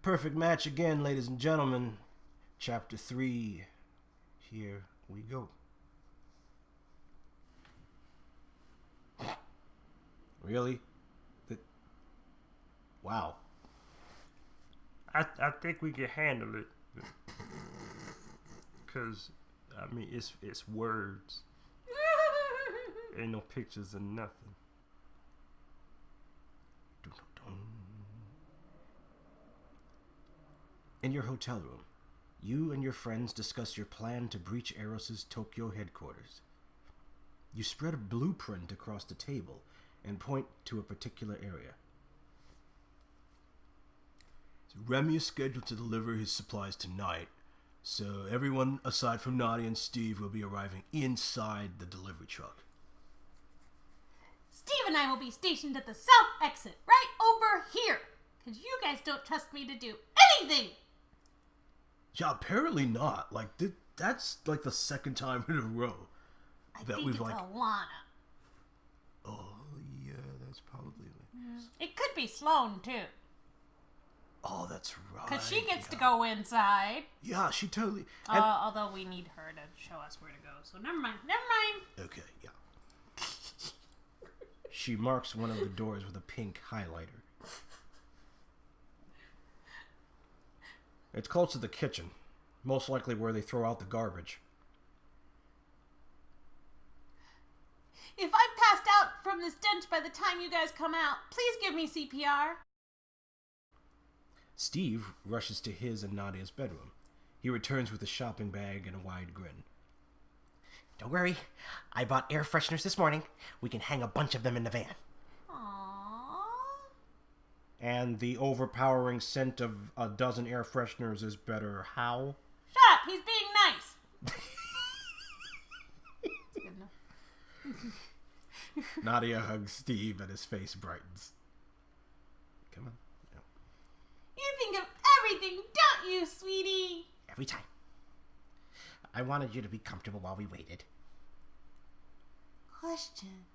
Perfect match again, ladies and gentlemen. Chapter 3. Here we go. Really? Wow. I think we can handle it. Because, I mean, it's words. Ain't no pictures or nothing. In your hotel room, you and your friends discuss your plan to breach Eros' Tokyo headquarters. You spread a blueprint across the table and point to a particular area. Remy is scheduled to deliver his supplies tonight, so everyone aside from Nadia and Steve will be arriving inside the delivery truck. Steve and I will be stationed at the south exit, right over here, because you guys don't trust me to do anything! Yeah, apparently not. Like, that's like the second time in a row that we've like... Alana. Oh, yeah, that's probably... It could be Sloane, too. Oh, that's right. Because she gets to go inside. Yeah, she totally... although we need her to show us where to go, so never mind. Okay, yeah. She marks one of the doors with a pink highlighter. It's close to the kitchen, most likely where they throw out the garbage. If I've passed out from the stench by the time you guys come out, please give me CPR. Steve rushes to his and Nadia's bedroom. He returns with a shopping bag and a wide grin. Don't worry, I bought air fresheners this morning. We can hang a bunch of them in the van. Aww. And the overpowering scent of a dozen air fresheners is better how? Shut up, he's being nice. Nadia hugs Steve and his face brightens. Come on. No. You think of everything, don't you, sweetie? Every time. I wanted you to be comfortable while we waited. Question.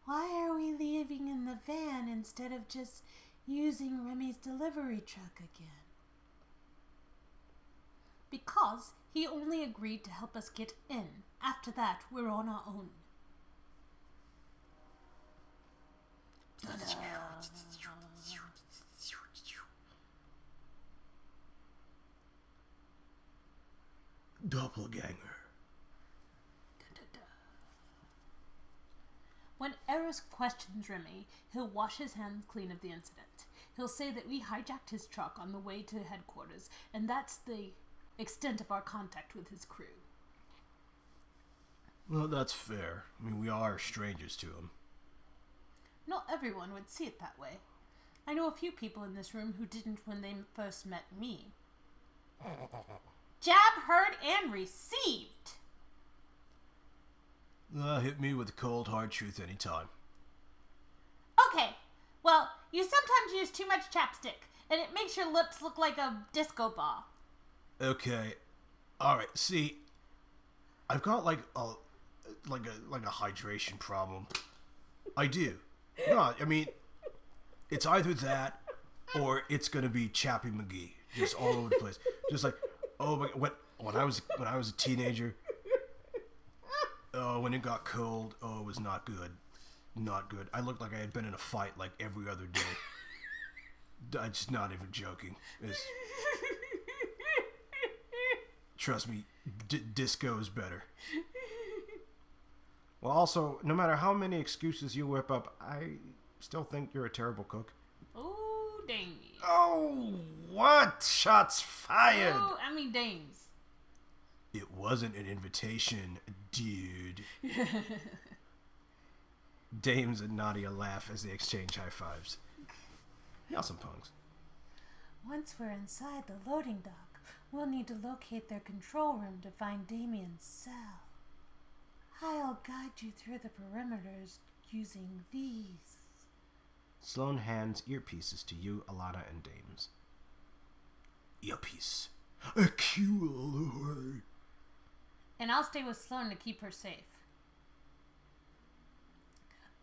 Why are we leaving in the van instead of just using Remy's delivery truck again? Because he only agreed to help us get in. After that, we're on our own. Doppelganger. When Eros questions Remy, he'll wash his hands clean of the incident. He'll say that we hijacked his truck on the way to headquarters, and that's the extent of our contact with his crew. Well, that's fair. I mean, we are strangers to him. Not everyone would see it that way. I know a few people in this room who didn't when they first met me. Jab, heard, and received. Hit me with the cold, hard truth anytime. Okay, well, you sometimes use too much chapstick, and it makes your lips look like a disco ball. Okay, alright, see, I've got like a hydration problem. I do. No, I mean, it's either that, or it's gonna be Chappie McGee, just all over the place. Just like, oh my, when I was a teenager, when it got cold, it was not good. Not good. I looked like I had been in a fight like every other day. I'm just not even joking. Trust me, disco is better. Well, also, no matter how many excuses you whip up, I still think you're a terrible cook. Oh, dang. Oh, what? Shots fired. Oh, I mean, dames. It wasn't an invitation, dude. Dames and Nadia laugh as they exchange high fives. Y'all some punks. Once we're inside the loading dock, we'll need to locate their control room to find Damien's cell. I'll guide you through the perimeters using these. Sloane hands earpieces to you, Alana, and Dames. Earpiece. A cue. And I'll stay with Sloane to keep her safe.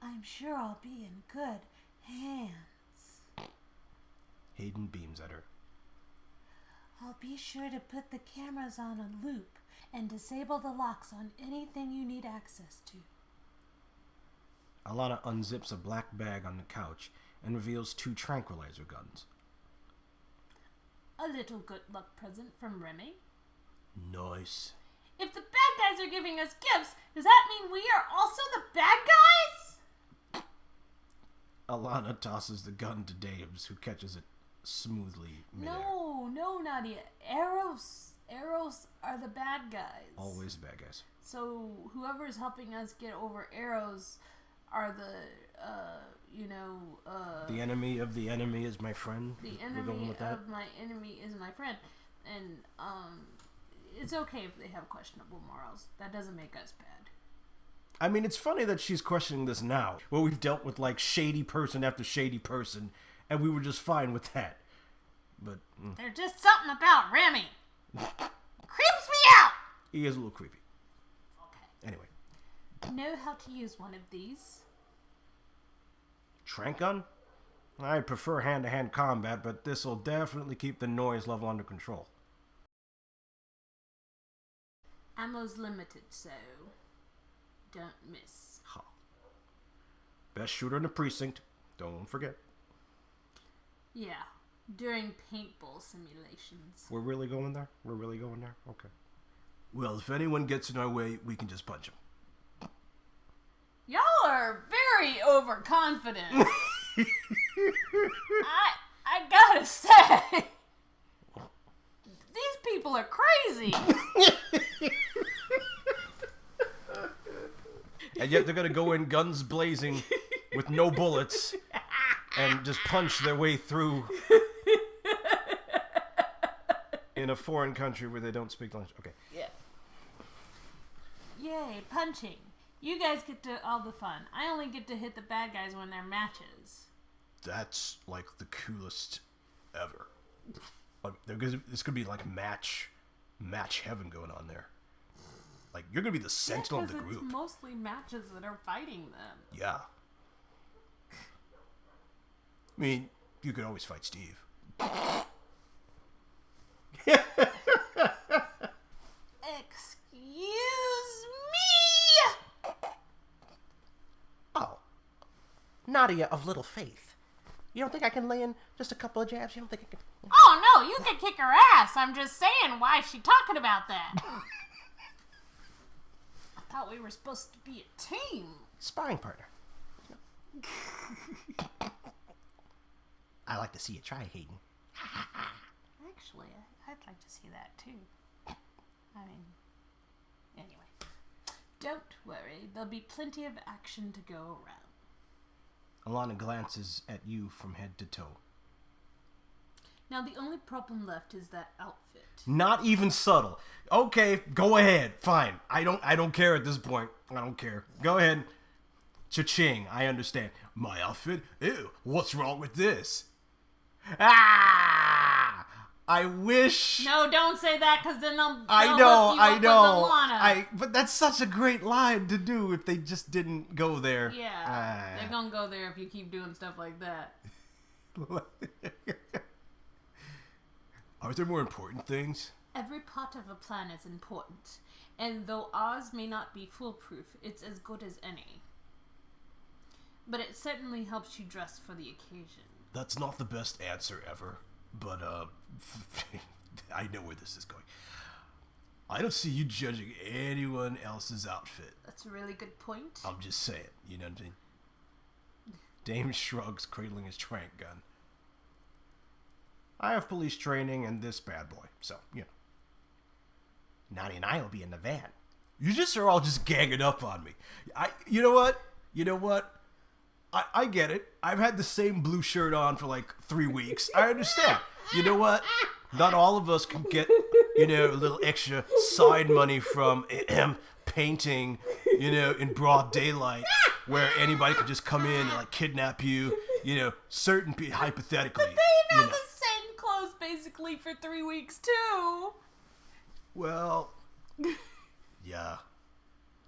I'm sure I'll be in good hands. Hayden beams at her. I'll be sure to put the cameras on a loop and disable the locks on anything you need access to. Alana unzips a black bag on the couch and reveals 2 tranquilizer guns. A little good luck present from Remy. Nice. If the bad guys are giving us gifts, does that mean we are also the bad guys? Alana tosses the gun to Dames, who catches it smoothly midair. No, Nadia. Arrows are the bad guys. Always bad guys. So whoever's helping us get over arrows are the enemy of the enemy is my friend. The We're going enemy with that? of my enemy is my friend. And it's okay if they have questionable morals. That doesn't make us bad. I mean, it's funny that she's questioning this now, where we've dealt with, like, shady person after shady person, and we were just fine with that. But There's just something about Remy. Creeps me out! he is a little creepy. Okay. Anyway. Know how to use one of these? Trank gun? I prefer hand-to-hand combat, but this will definitely keep the noise level under control. Ammo's limited, so don't miss. Huh. Best shooter in the precinct. Don't forget. Yeah, during paintball simulations. We're really going there? Okay. Well, if anyone gets in our way, we can just punch them. Y'all are very overconfident. I gotta say, these people are crazy. And yet they're gonna go in guns blazing with no bullets and just punch their way through in a foreign country where they don't speak language. Okay. Yeah. Yay, punching. You guys get to all the fun. I only get to hit the bad guys when they're matches. That's like the coolest ever. Like, this could be like match heaven going on there. Like, you're gonna be the sentinel of the group. It's mostly matches that are fighting them. Yeah. I mean, you could always fight Steve. Excuse me? Oh. Nadia of little faith. You don't think I can lay in just a couple of jabs? You don't think I can... Oh, no, you can kick her ass. I'm just saying, why is she talking about that? I thought we were supposed to be a team. Sparring partner. I like to see you try, Hayden. Actually, I'd like to see that too. I mean, anyway. Don't worry, there'll be plenty of action to go around. Alana glances at you from head to toe. Now, the only problem left is that outfit. Not even subtle. Okay, go ahead. Fine. I don't care at this point. I don't care. Go ahead. Cha-ching. I understand. My outfit? Ew. What's wrong with this? Ah! I wish. No, don't say that, because then they'll I hook know. you I up know. with Alana. But that's such a great line to do if they just didn't go there. Yeah, they're gonna go there if you keep doing stuff like that. Are there more important things? Every part of a plan is important, and though ours may not be foolproof, it's as good as any. But it certainly helps you dress for the occasion. That's not the best answer ever, but I know where this is going. I don't see you judging anyone else's outfit. That's a really good point. I'm just saying, you know what I'm saying? Dame shrugs, cradling his trank gun. I have police training and this bad boy, so, you know. Nadia and I will be in the van. You just are all just ganging up on me. You know what? I get it. I've had the same blue shirt on for like 3 weeks. I understand. You know what? Not all of us can get, a little extra side money from painting, in broad daylight, where anybody could just come in and like kidnap you, certain people, hypothetically. But they've had the same clothes basically for 3 weeks too. Well, yeah.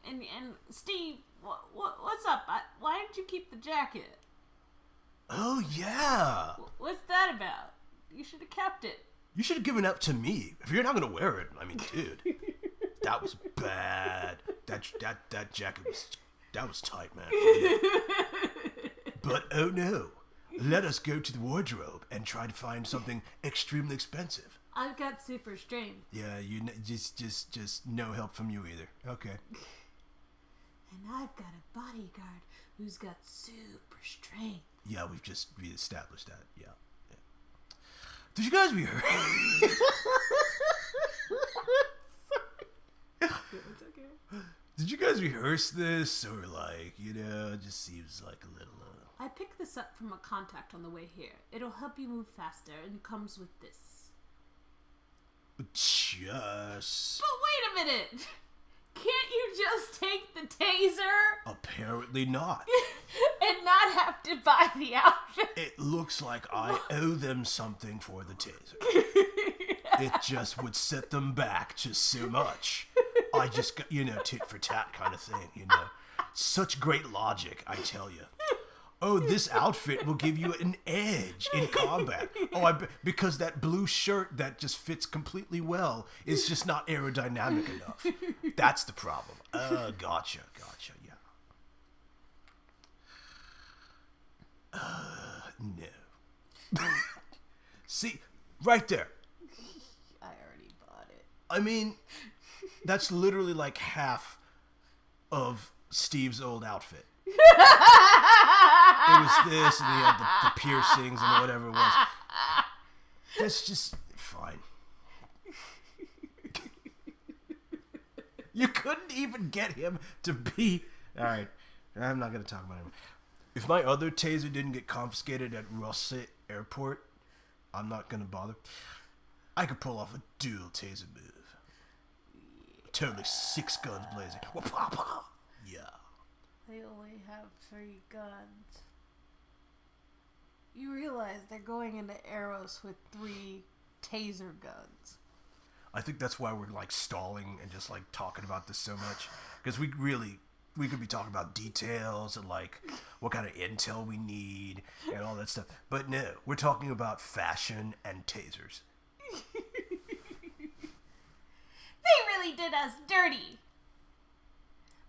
And Steve, what's up? Why didn't you keep the jacket? Oh, yeah. What's that about? You should have kept it. You should have given up to me. If you're not gonna wear it, I mean, dude, that was bad. That jacket was tight, man. But oh no, let us go to the wardrobe and try to find something extremely expensive. I've got super strength. Yeah, just no help from you either. Okay. And I've got a bodyguard who's got super strength. Yeah, we've just reestablished that. Yeah. Did you guys rehearse? It's okay. Did you guys rehearse this, or like, it just seems like a little. I picked this up from a contact on the way here. It'll help you move faster and comes with this. Just. But wait a minute! Can't you just take the taser? Apparently not. And not have to buy the outfit? It looks like I owe them something for the taser. It just would set them back just so much. I just got, tit for tat kind of thing, Such great logic, I tell you. Oh, this outfit will give you an edge in combat. Oh, because that blue shirt that just fits completely well is just not aerodynamic enough. That's the problem. Gotcha, yeah. No. See, right there. I already bought it. I mean, that's literally like half of Steve's old outfit. It was this, and he had the piercings and whatever it was. That's just fine. You couldn't even get him to be... Alright, I'm not going to talk about him. If my other taser didn't get confiscated at Rosse Airport, I'm not going to bother. I could pull off a dual taser move. Totally 6 guns blazing. Yeah. They only have 3 guns. You realize they're going into Eros with 3 taser guns. I think that's why we're like stalling and just like talking about this so much, because we could be talking about details and like what kind of intel we need and all that stuff. But no, we're talking about fashion and tasers. They really did us dirty.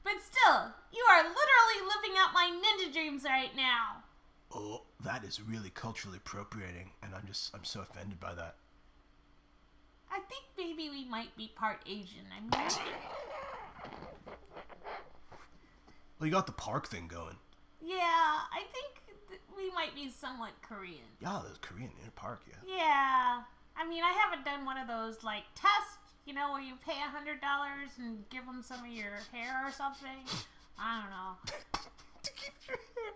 But still, you are literally living out my ninja dreams right now. Oh, that is really culturally appropriating, and I'm so offended by that. I think maybe we might be part Asian. Well, you got the park thing going. Yeah, I think we might be somewhat Korean. Yeah, there's Korean in a park, yeah. Yeah. I mean, I haven't done one of those, like, tests, where you pay $100 and give them some of your hair or something. I don't know. To keep your hair.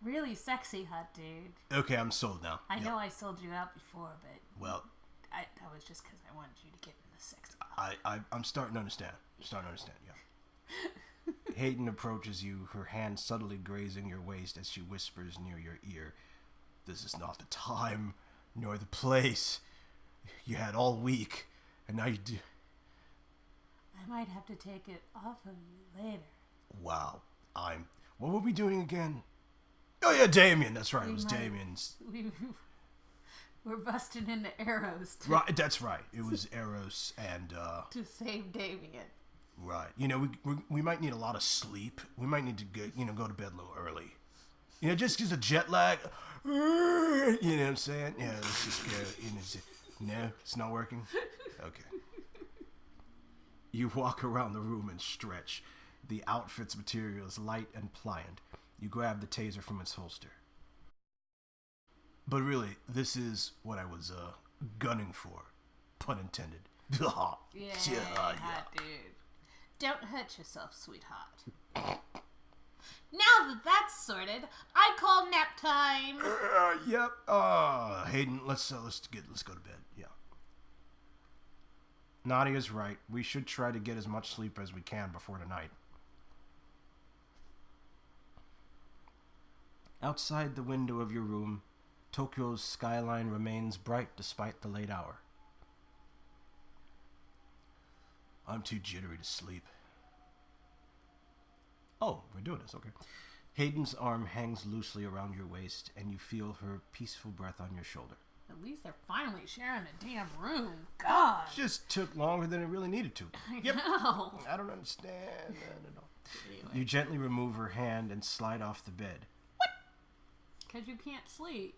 Really sexy, hot dude. Okay, I'm sold now. I know I sold you out before, but... Well... that was just because I wanted you to get in the sexy. I'm starting to understand. Yeah. Hayden approaches you, her hand subtly grazing your waist as she whispers near your ear. This is not the time, nor the place. You had all week, and now you do. I might have to take it off of you later. Wow. What were we doing again? Oh yeah, Damien. That's right. It was Damien's. We're busting into Eros. Right. That's right. It was Eros and. To save Damien. Right. We might need a lot of sleep. We might need to go to bed a little early. Just a jet lag. You know what I'm saying? Yeah. Let's just go. No, it's not working. Okay. You walk around the room and stretch. The outfit's material is light and pliant. You grab the taser from its holster. But really, this is what I was gunning for. Pun intended. Yeah, hot dude. Don't hurt yourself, sweetheart. Now that that's sorted, I call nap time. Yep. Hayden, let's go to bed. Yeah. Nadia's right. We should try to get as much sleep as we can before tonight. Outside the window of your room, Tokyo's skyline remains bright despite the late hour. I'm too jittery to sleep. Oh, we're doing this, okay. Hayden's arm hangs loosely around your waist, and you feel her peaceful breath on your shoulder. At least they're finally sharing a damn room. God. It just took longer than it really needed to. I Yep. know. I don't understand. No. Anyway, You gently remove her hand and slide off the bed. because you can't sleep.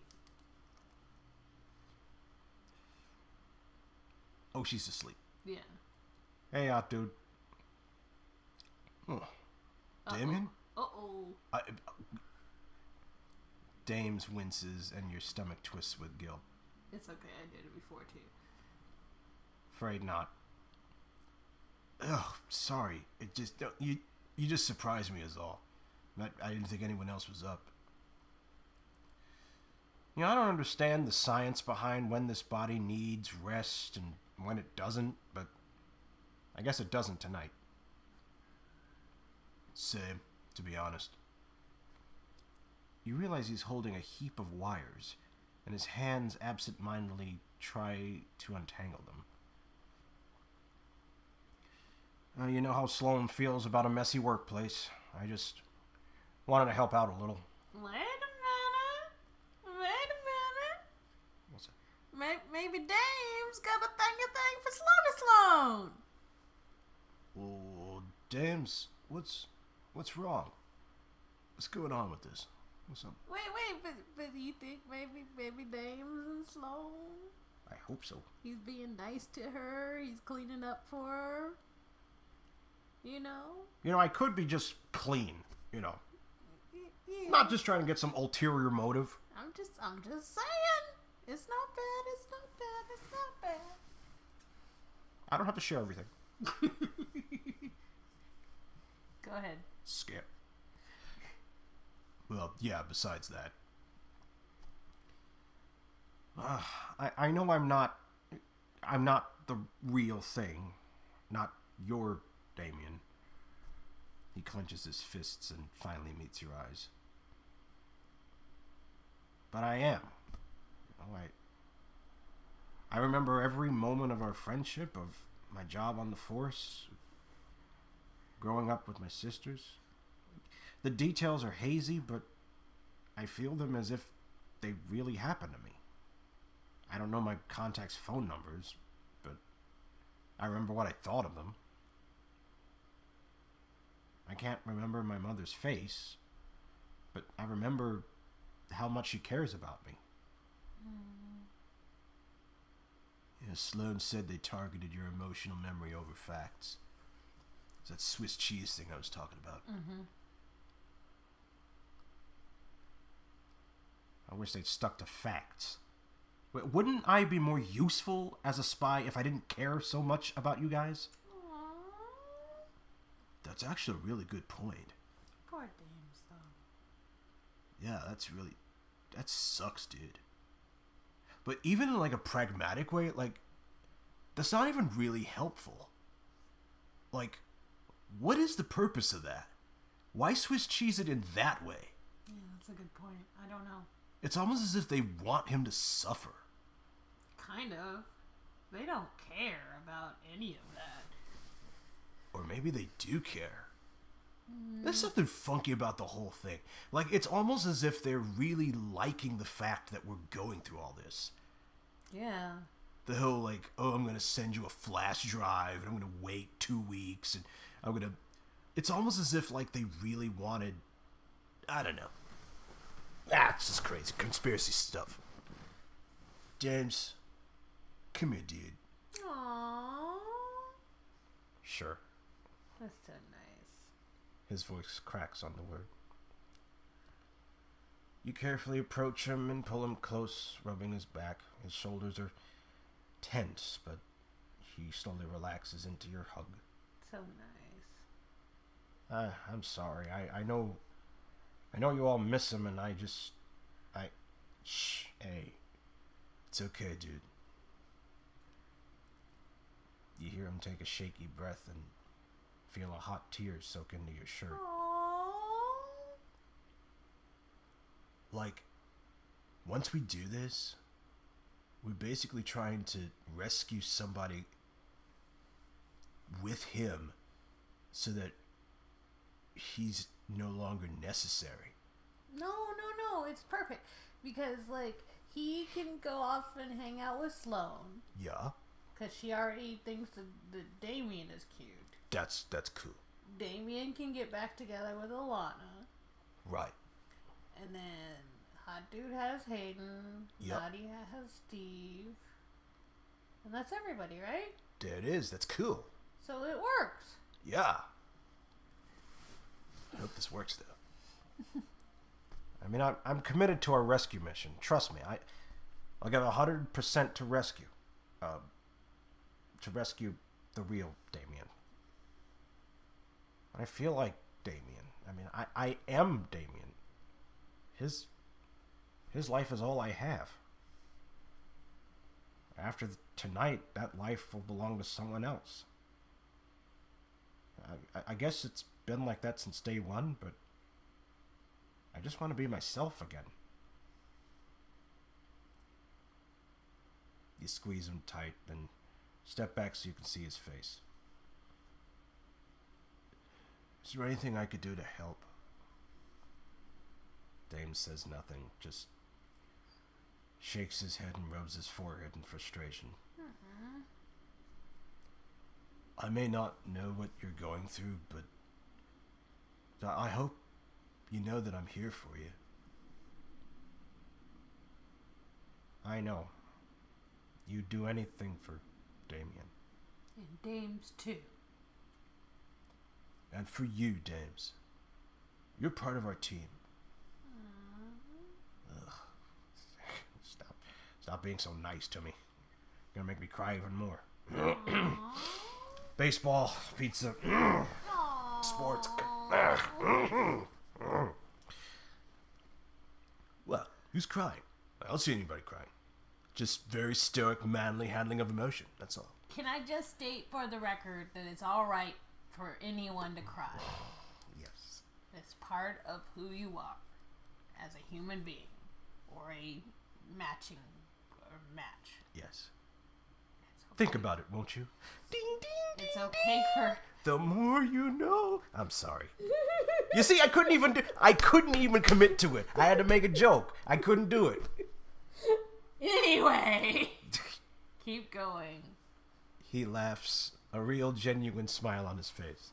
Oh, she's asleep. Yeah. Hey, out, dude. Oh. Damien? Uh-oh. Dames winces and your stomach twists with guilt. It's okay. I did it before, too. Afraid not. Ugh, sorry. It just you just surprised me is all. I didn't think anyone else was up. You know, I don't understand the science behind when this body needs rest and when it doesn't, but I guess it doesn't tonight. Same, to be honest. You realize he's holding a heap of wires, and his hands absent-mindedly try to untangle them. You know how Sloan feels about a messy workplace. I just wanted to help out a little. Wait a minute. What's that? Maybe Dame's got a thing for Sloan. Well, Dames, what's wrong? What's going on with this? What's up? Wait, but you think maybe Dame's and Sloan? I hope so. He's being nice to her. He's cleaning up for her. You know? I could be just clean, Yeah. Not just trying to get some ulterior motive. I'm just saying. It's not bad. I don't have to share everything. Go ahead. Skip. Well, yeah, besides that. I know I'm not the real thing. Not your Damien. He clenches his fists and finally meets your eyes. But I am. I remember every moment of our friendship, of my job on the force, growing up with my sisters. The details are hazy, but I feel them as if they really happened to me. I don't know my contacts' phone numbers, but I remember what I thought of them. I can't remember my mother's face, but I remember how much she cares about me. Yeah, Sloan said they targeted your emotional memory over facts. It's that Swiss cheese thing I was talking about. Mm-hmm. I wish they'd stuck to facts. Wouldn't I be more useful as a spy if I didn't care so much about you guys? That's actually a really good point. Poor Dame's though. Yeah, that sucks, dude. But even in like a pragmatic way, like, that's not even really helpful. Like, what is the purpose of that? Why Swiss cheese it in that way? Yeah, that's a good point. I don't know. It's almost as if they want him to suffer. Kind of. They don't care about any of that. Or maybe they do care. There's something funky about the whole thing. Like, it's almost as if they're really liking the fact that we're going through all this. Yeah. The whole, like, oh, I'm going to send you a flash drive, and I'm going to wait 2 weeks, and I'm going to... It's almost as if, like, they really wanted... I don't know. That's just crazy. Conspiracy stuff. James, come here, dude. Aww. Sure. That's so nice. His voice cracks on the word. You carefully approach him and pull him close, rubbing his back. His shoulders are tense, but he slowly relaxes into your hug. So nice. I'm sorry. I know you all miss him, and shh, hey. It's okay, dude. You hear him take a shaky breath and feel a hot tear soak into your shirt. Aww. Like, once we do this, we're basically trying to rescue somebody with him so that he's no longer necessary. No. It's perfect. Because, like, he can go off and hang out with Sloane. Yeah, Because she already thinks that Damien is cute. that's cool. Damien can get back together with Alana. Right. And then Hot Dude has Hayden. Yep. Nadia has Steve. And that's everybody, right? There it is. That's cool. So it works. Yeah. I hope this works, though. I mean, I'm committed to our rescue mission. Trust me. I'll give 100% to rescue. To rescue the real Damien. I feel like Damien. I mean, I am Damien. His life is all I have. After tonight, that life will belong to someone else. I guess it's been like that since day one, but I just want to be myself again. You squeeze him tight, then step back so you can see his face. Is there anything I could do to help? Dame says nothing, just shakes his head and rubs his forehead in frustration. I may not know what you're going through, but I hope you know that I'm here for you. I know. You'd do anything for Damien. And Dames, too. And for you, Dames. You're part of our team. Ugh. Stop being so nice to me. You're gonna make me cry even more. Baseball, pizza, sports. Well, who's crying? I don't see anybody crying. Just very stoic, manly handling of emotion. That's all. Can I just state for the record that it's all right for anyone to cry? Yes. It's part of who you are as a human being or a match. Yes. It's okay. Think about it, won't you? Ding, ding, It's okay for... the more you know. I'm sorry. You see, I couldn't even commit to it. I had to make a joke. I couldn't do it. Anyway, keep going. He laughs, a real genuine smile on his face.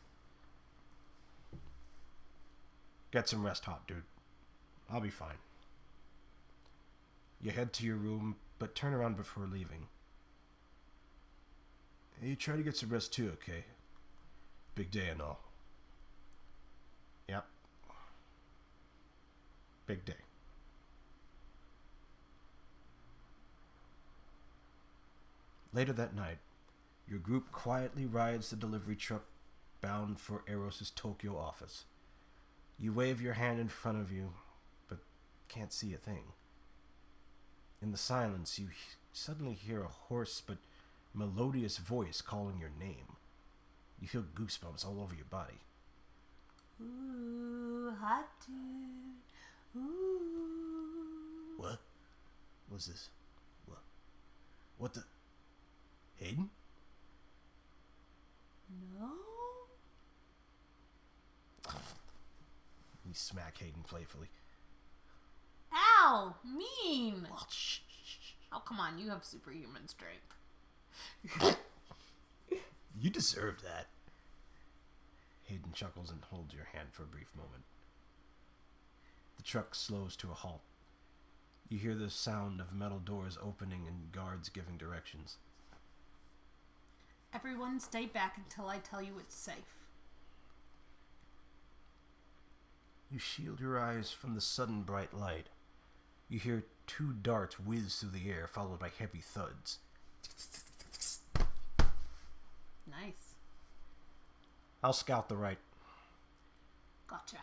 Get some rest, Hot Dude. I'll be fine. You head to your room, but turn around before leaving. You try to get some rest too, okay? Big day and all. Yep. Big day. Later that night, your group quietly rides the delivery truck bound for Eros' Tokyo office. You wave your hand in front of you, but can't see a thing. In the silence, you suddenly hear a hoarse but melodious voice calling your name. You feel goosebumps all over your body. Ooh, hot dude. Ooh. What? What's this? What the? Hayden? No? You smack Hayden playfully. Ow! Mean! Oh, shh. Oh, come on. You have superhuman strength. You deserve that. Hayden chuckles and holds your hand for a brief moment. The truck slows to a halt. You hear the sound of metal doors opening and guards giving directions. Everyone stay back until I tell you it's safe. You shield your eyes from the sudden bright light. You hear two darts whiz through the air, followed by heavy thuds. Nice. I'll scout the right. Gotcha.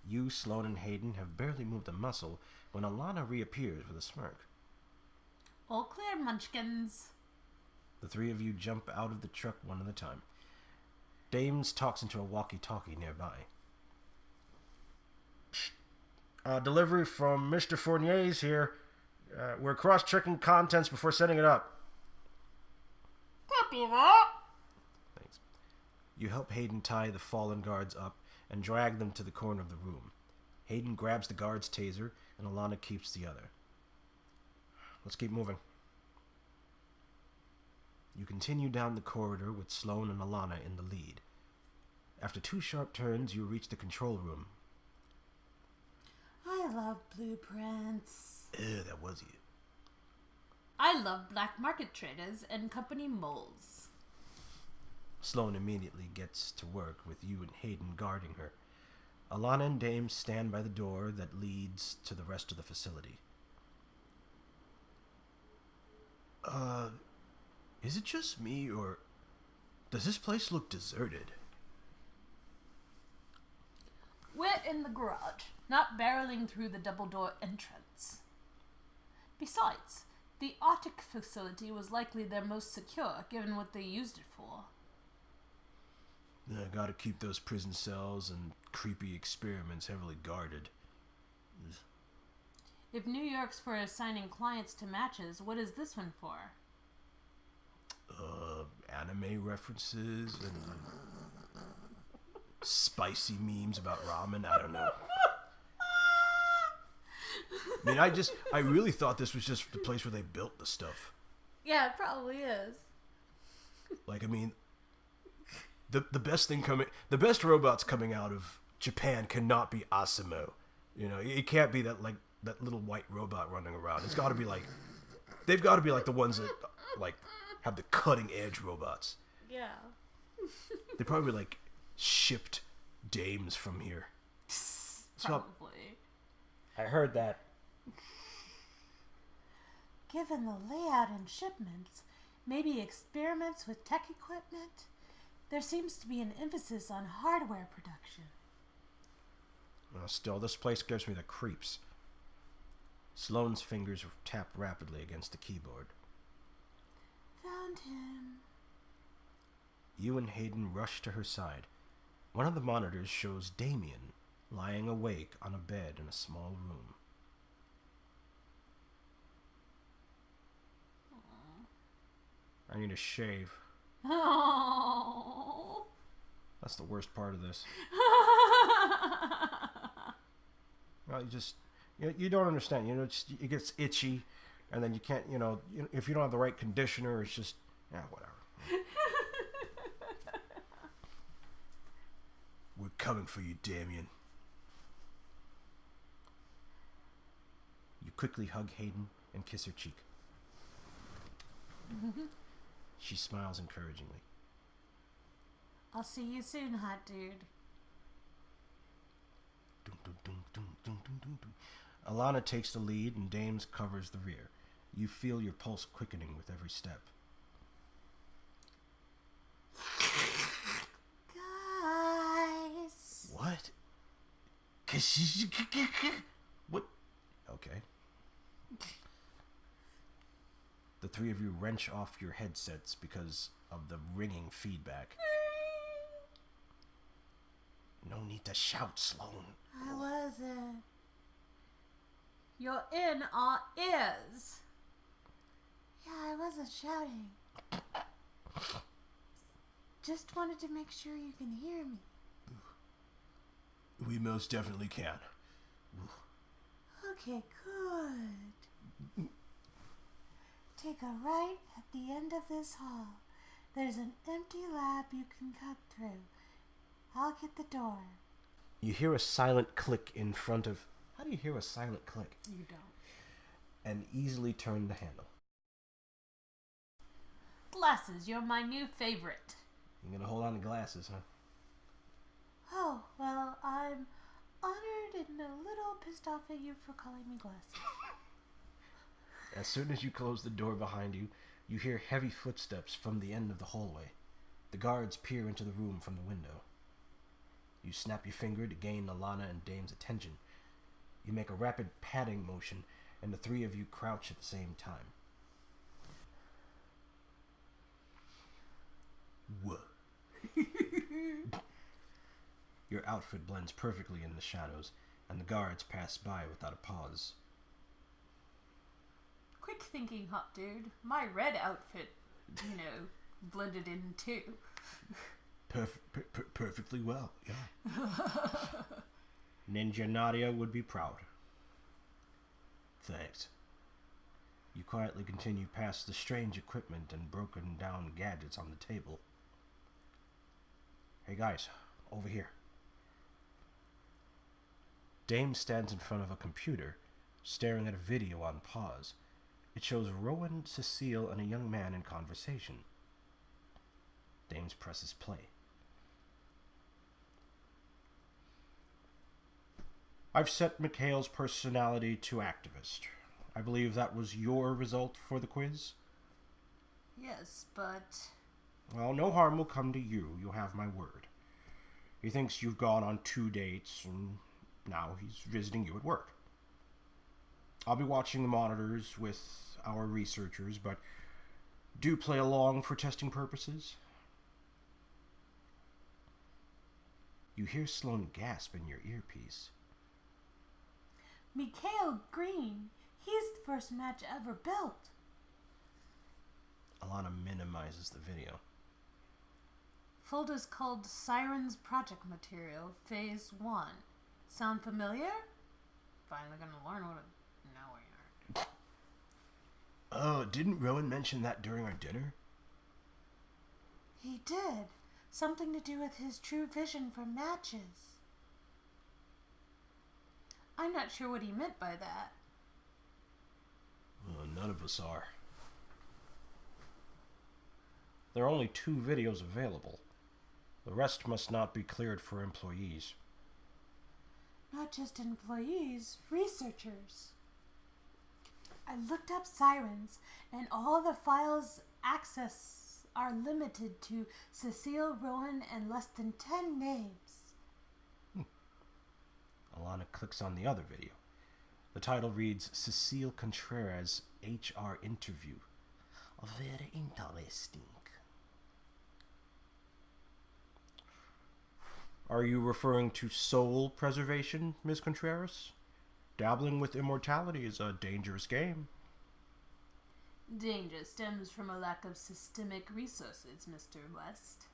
You, Sloane, and Hayden have barely moved a muscle when Alana reappears with a smirk. All clear, munchkins. The three of you jump out of the truck one at a time. Dames talks into a walkie-talkie nearby. Delivery from Mr. Fournier's here. We're cross-checking contents before setting it up. Copy that. Thanks. You help Hayden tie the fallen guards up and drag them to the corner of the room. Hayden grabs the guard's taser, and Alana keeps the other. let's keep moving. You continue down the corridor with Sloane and Alana in the lead. After 2 sharp turns, you reach the control room. I love blueprints. That was you. I love black market traders and company moles. Sloane immediately gets to work with you and Hayden guarding her. Alana and Dame stand by the door that leads to the rest of the facility. Is it just me, or does this place look deserted? We're in the garage, not barreling through the double-door entrance. Besides, the Arctic facility was likely their most secure, given what they used it for. I gotta keep those prison cells and creepy experiments heavily guarded. If New York's for assigning clients to matches, what is this one for? Anime references and spicy memes about ramen. I don't know. I mean, I really thought this was just the place where they built the stuff. Yeah, it probably is. Like, I mean, the best robots coming out of Japan cannot be Asimo. You know, it can't be that little white robot running around. It's got to be like, they've got to be like the ones that like have the cutting edge robots. Yeah. They probably like shipped dames from here. Probably. I heard that. Given the layout and shipments, maybe experiments with tech equipment, there seems to be an emphasis on hardware production. Still, this place gives me the creeps. Sloane's fingers tap rapidly against the keyboard. Found him. You and Hayden rush to her side. One of the monitors shows Damien lying awake on a bed in a small room. I need a shave. Oh. That's the worst part of this. Well, you don't understand. You know, it gets itchy, and then you can't. If you don't have the right conditioner, it's just whatever. We're coming for you, Damien. You quickly hug Hayden and kiss her cheek. She smiles encouragingly. I'll see you soon, hot dude. Alana takes the lead and Dames covers the rear. You feel your pulse quickening with every step. Guys. What? What? Okay. The 3 of you wrench off your headsets because of the ringing feedback. No need to shout, Sloane. I wasn't. You're in our ears. Yeah, I wasn't shouting. Just wanted to make sure you can hear me. We most definitely can. Okay, good. Take a right at the end of this hall. There's an empty lab you can cut through. I'll get the door. You hear a silent click in front of... How do you hear a silent click? You don't. And easily turn the handle. Glasses, you're my new favorite. You're gonna hold on to glasses, huh? Oh, well, I'm honored and a little pissed off at you for calling me glasses. As soon as you close the door behind you, you hear heavy footsteps from the end of the hallway. The guards peer into the room from the window. You snap your finger to gain Alana and Dame's attention. You make a rapid patting motion, and the 3 of you crouch at the same time. Whoa. Your outfit blends perfectly in the shadows, and the guards pass by without a pause. Quick thinking, hot dude. My red outfit, blended in too. Perfectly well, yeah. Ninja Nadia would be proud. Thanks. You quietly continue past the strange equipment and broken down gadgets on the table. Hey guys, over here. Dame stands in front of a computer, staring at a video on pause. It shows Rowan, Cecile, and a young man in conversation. Dames presses play. I've set Mikhail's personality to activist. I believe that was your result for the quiz? Yes, but... Well, no harm will come to you. You have my word. He thinks you've gone on 2 dates, and now he's visiting you at work. I'll be watching the monitors with our researchers, but do play along for testing purposes. You hear Sloane gasp in your earpiece. Mikhail Green. He's the first match ever built. Alana minimizes the video. Folder's called Sirens Project Material, Phase 1. Sound familiar? Finally gonna learn what a... No, we aren't. Oh, didn't Rowan mention that during our dinner? He did. Something to do with his true vision for matches. I'm not sure what he meant by that. Well, none of us are. There are only 2 videos available. The rest must not be cleared for employees. Not just employees, researchers. I looked up sirens, and all the files access are limited to Cecile, Rowan, and less than 10 names. Alana clicks on the other video. The title reads Cecile Contreras HR Interview. Very interesting. Are you referring to soul preservation, Ms. Contreras? Dabbling with immortality is a dangerous game. Danger stems from a lack of systemic resources, Mr. West.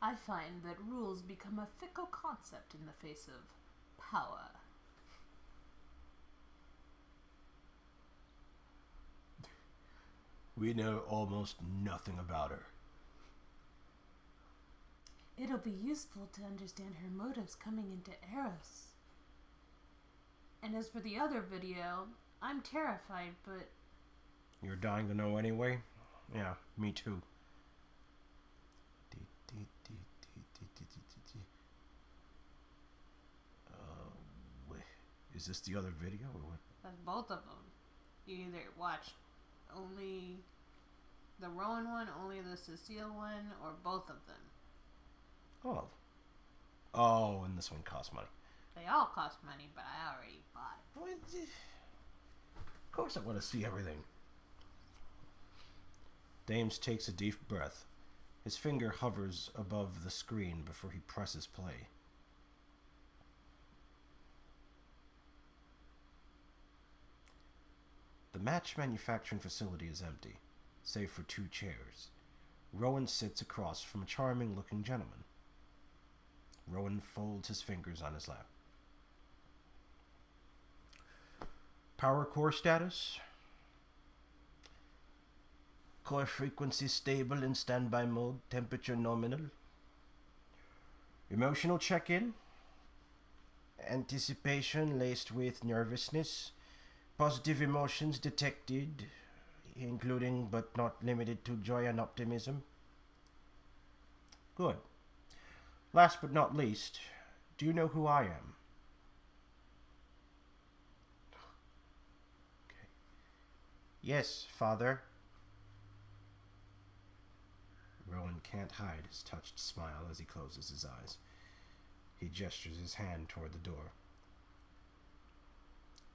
I find that rules become a fickle concept in the face of power. We know almost nothing about her. It'll be useful to understand her motives coming into Eros. And as for the other video, I'm terrified, but... You're dying to know anyway? Yeah, me too. Is this the other video or what? That's both of them. You either watch only the Rowan one, only the Cecile one, or both of them. Oh. Oh, and this one costs money. They all cost money, but I already bought it. Of course I want to see everything. Dames takes a deep breath. His finger hovers above the screen before he presses play. The match manufacturing facility is empty, save for 2 chairs. Rowan sits across from a charming-looking gentleman. Rowan folds his fingers on his lap. Power core status? Core frequency stable in standby mode, temperature nominal. Emotional check-in? Anticipation laced with nervousness. Positive emotions detected, including but not limited to joy and optimism. Good. Last but not least, do you know who I am? Okay. Yes, Father. Rowan can't hide his touched smile as he closes his eyes. He gestures his hand toward the door.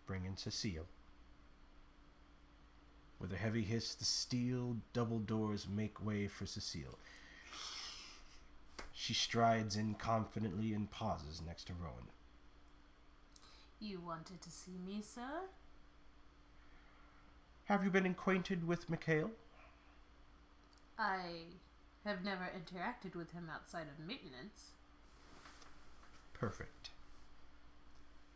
Bring in Cecile. With a heavy hiss, the steel double doors make way for Cecile. She strides in confidently and pauses next to Rowan. You wanted to see me, sir? Have you been acquainted with Mikhail? I have never interacted with him outside of maintenance. Perfect.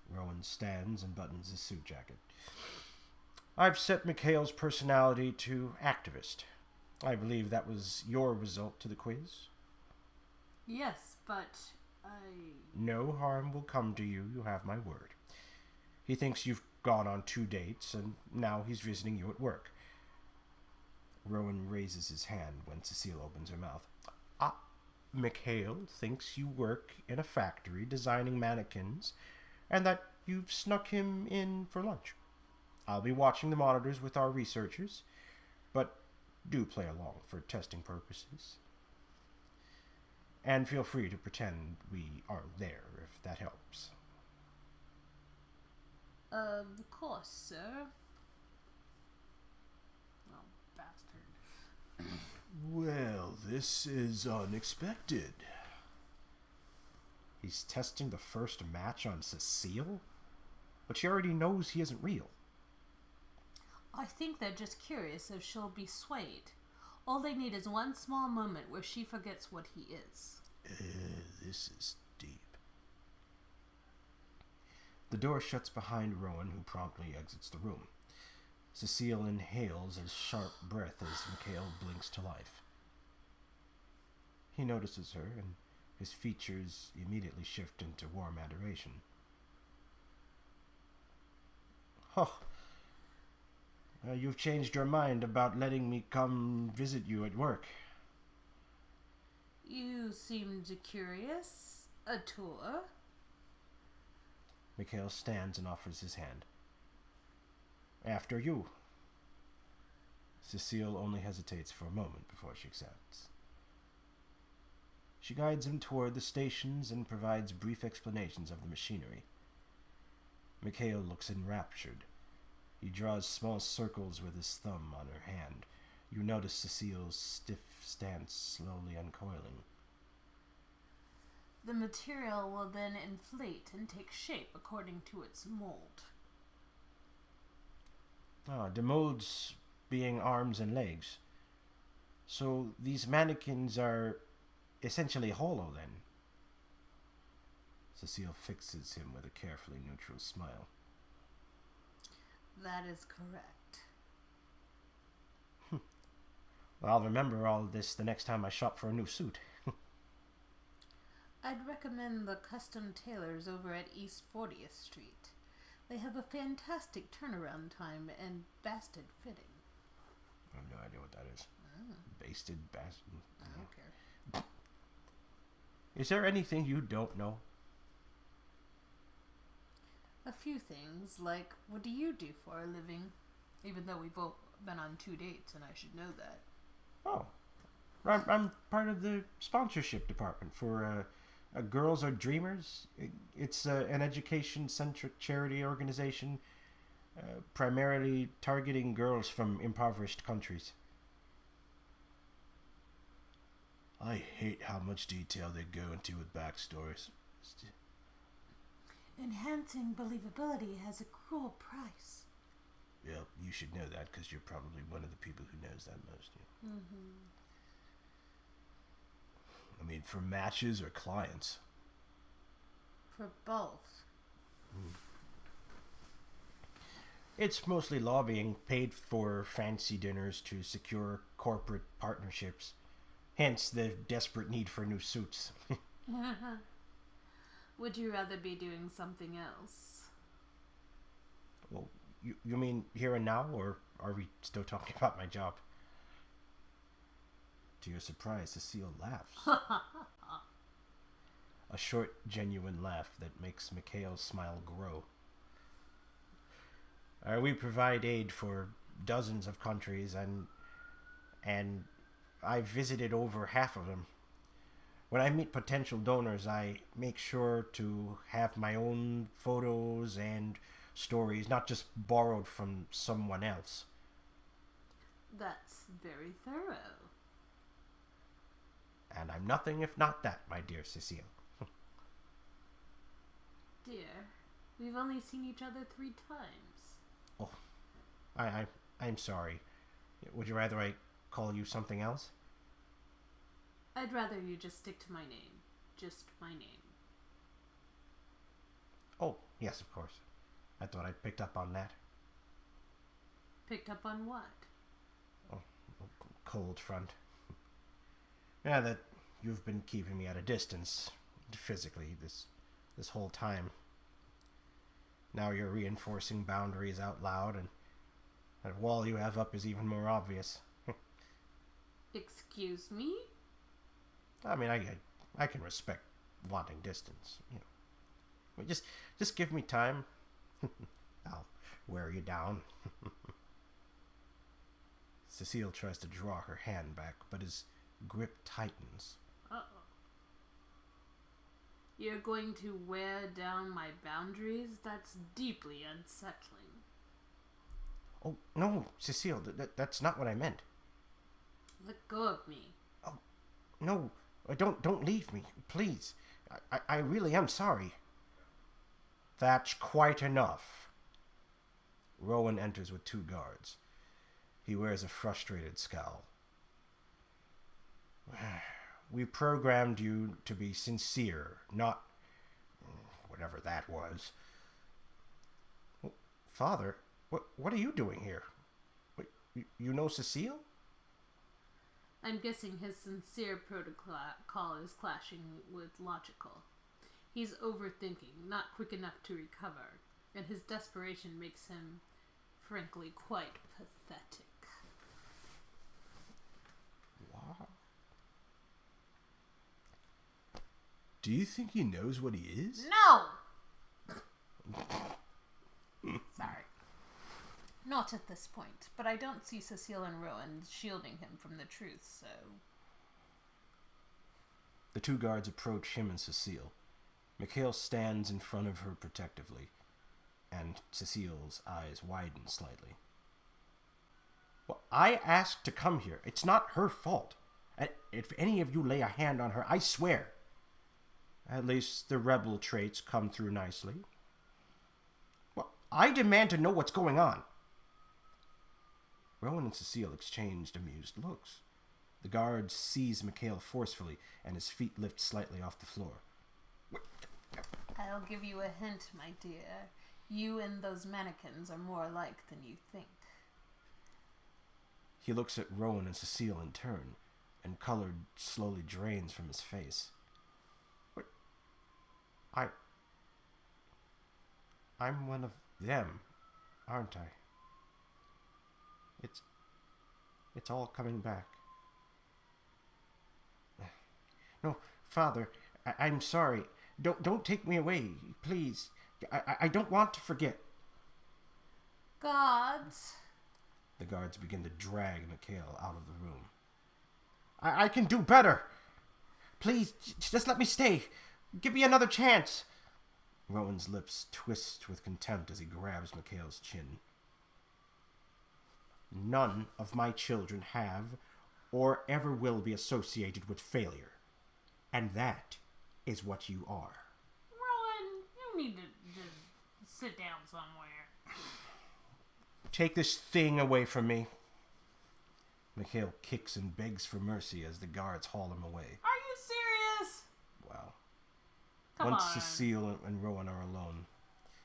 Rowan stands and buttons his suit jacket. I've set Mikhail's personality to activist. I believe that was your result to the quiz. Yes, but No harm will come to you, you have my word. He thinks you've gone on 2 dates, and now he's visiting you at work. Rowan raises his hand when Cecile opens her mouth. Mikhail thinks you work in a factory designing mannequins, and that you've snuck him in for lunch. I'll be watching the monitors with our researchers, but do play along for testing purposes. And feel free to pretend we aren't there, if that helps. Of course, sir. Oh, bastard. Well, this is unexpected. He's testing the first match on Cecile? But she already knows he isn't real. I think they're just curious if she'll be swayed. All they need is one small moment where she forgets what he is. This is deep. The door shuts behind Rowan, who promptly exits the room. Cecile inhales a sharp breath as Mikhail blinks to life. He notices her, and his features immediately shift into warm adoration. Oh, you've changed your mind about letting me come visit you at work. You seemed curious. A tour? Mikhail stands and offers his hand. After you. Cecile only hesitates for a moment before she accepts. She guides him toward the stations and provides brief explanations of the machinery. Mikhail looks enraptured. He draws small circles with his thumb on her hand. You notice Cecile's stiff stance slowly uncoiling. The material will then inflate and take shape according to its mold. The molds being arms and legs. So these mannequins are essentially hollow then. Cecile fixes him with a carefully neutral smile. That is correct. I'll remember all this the next time I shop for a new suit. I'd recommend the custom tailors over at East 40th Street. They have a fantastic turnaround time and basted fitting. I have no idea what that is. Basted, basted. I don't care. Is there anything you don't know? A few things, like what do you do for a living? Even though we've both been on 2 dates and I should know that. Oh. I'm part of the sponsorship department for Girls Are Dreamers. It's an education-centric charity organization primarily targeting girls from impoverished countries. I hate how much detail they go into with backstories. Enhancing believability has a cruel price. Yeah, you should know that because you're probably one of the people who knows that most. Yeah. I mean, for matches or clients? For both. It's mostly lobbying, paid for fancy dinners to secure corporate partnerships. Hence the desperate need for new suits. Would you rather be doing something else? Well, you mean here and now, or are we still talking about my job? To your surprise, Cecile laughs. A short, genuine laugh that makes Mikhail's smile grow. We provide aid for dozens of countries, and I've visited over half of them. When I meet potential donors, I make sure to have my own photos and stories, not just borrowed from someone else. That's very thorough. And I'm nothing if not that, my dear Cecile. Dear, we've only seen each other 3 times. Oh, I'm sorry. Would you rather I call you something else? I'd rather you just stick to my name. Just my name. Oh, yes, of course. I thought I'd picked up on that. Picked up on what? Cold front. Yeah, that you've been keeping me at a distance, physically, this whole time. Now you're reinforcing boundaries out loud, and that wall you have up is even more obvious. Excuse me? I mean, I can respect wanting distance, you know. But just give me time. I'll wear you down. Cecile tries to draw her hand back, but his grip tightens. Uh-oh. You're going to wear down my boundaries? That's deeply unsettling. Oh, no, Cecile, that's not what I meant. Let go of me. Oh, no, don't leave me, please. I really am sorry. That's quite enough. Rowan enters with 2 guards. He wears a frustrated scowl. We programmed you to be sincere, not whatever that was. Father, what are you doing here? You know Cecile? I'm guessing his sincere protocol is clashing with logical. He's overthinking, not quick enough to recover, and his desperation makes him, frankly, quite pathetic. Wow. Do you think he knows what he is? No! Sorry. Not at this point, but I don't see Cecile and Rowan shielding him from the truth, so... The 2 guards approach him and Cecile. Mikhail stands in front of her protectively, and Cecile's eyes widen slightly. Well, I asked to come here. It's not her fault. And if any of you lay a hand on her, I swear. At least the rebel traits come through nicely. Well, I demand to know what's going on. Rowan and Cecile exchanged amused looks. The guard seized Mikhail forcefully, and his feet lift slightly off the floor. I'll give you a hint, my dear. You and those mannequins are more alike than you think. He looks at Rowan and Cecile in turn, and color slowly drains from his face. I'm one of them, aren't I? It's all coming back. No, Father, I'm sorry. Don't take me away, please. I don't want to forget. Gods. The guards begin to drag Mikhail out of the room. I can do better. Please, just let me stay. Give me another chance. Rowan's lips twist with contempt as he grabs Mikhail's chin. None of my children have or ever will be associated with failure. And that is what you are. Rowan, you need to just sit down somewhere. Take this thing away from me. Mikhail kicks and begs for mercy as the guards haul him away. Are you serious? Wow. Come Once on. Cecile and Rowan are alone,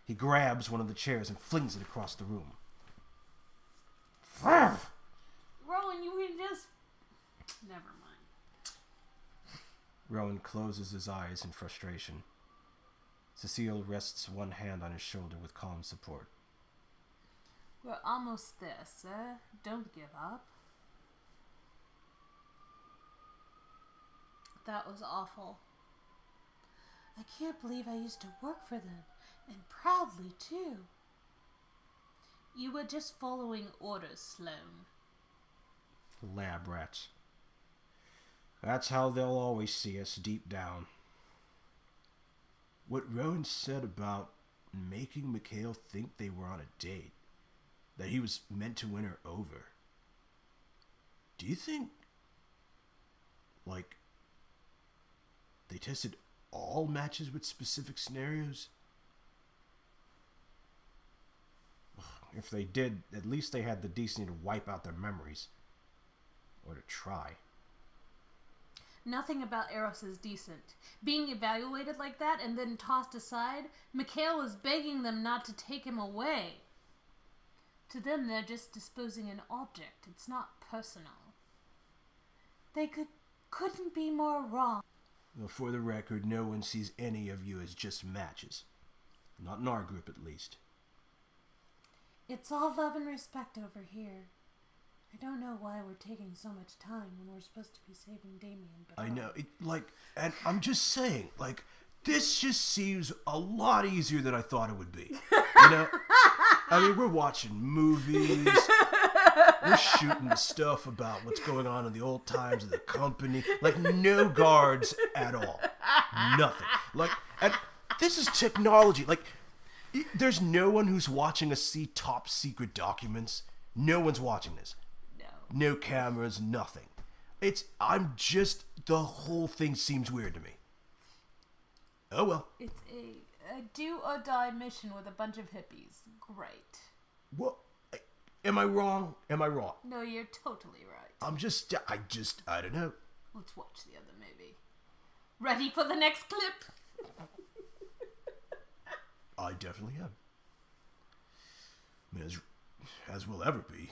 he grabs one of the chairs and flings it across the room. Rowan, you can just... Never mind. Rowan closes his eyes in frustration. Cecile rests one hand on his shoulder with calm support. We're almost there, sir. Don't give up. That was awful. I can't believe I used to work for them, and proudly, too. You were just following orders, Sloane. Lab rats. That's how they'll always see us deep down. What Rowan said about making Mikhail think they were on a date, that he was meant to win her over. Do you think, like, they tested all matches with specific scenarios? If they did, at least they had the decency to wipe out their memories. Or to try. Nothing about Eros is decent. Being evaluated like that and then tossed aside, Mikhail was begging them not to take him away. To them, they're just disposing an object. It's not personal. They couldn't be more wrong. Well, for the record, no one sees any of you as just matches. Not in our group, at least. It's all love and respect over here. I don't know why we're taking so much time when we're supposed to be saving Damien, but I know, and I'm just saying, this just seems a lot easier than I thought it would be. You know? I mean, we're watching movies, we're shooting the stuff about what's going on in the old times of the company. No guards at all. Nothing. And this is technology. There's no one who's watching us see top secret documents. No one's watching this. No cameras, nothing. The whole thing seems weird to me. Oh well. It's a do or die mission with a bunch of hippies. Great. What? Am I wrong? No, you're totally right. I don't know. Let's watch the other movie. Ready for the next clip? I definitely am. As we'll ever be.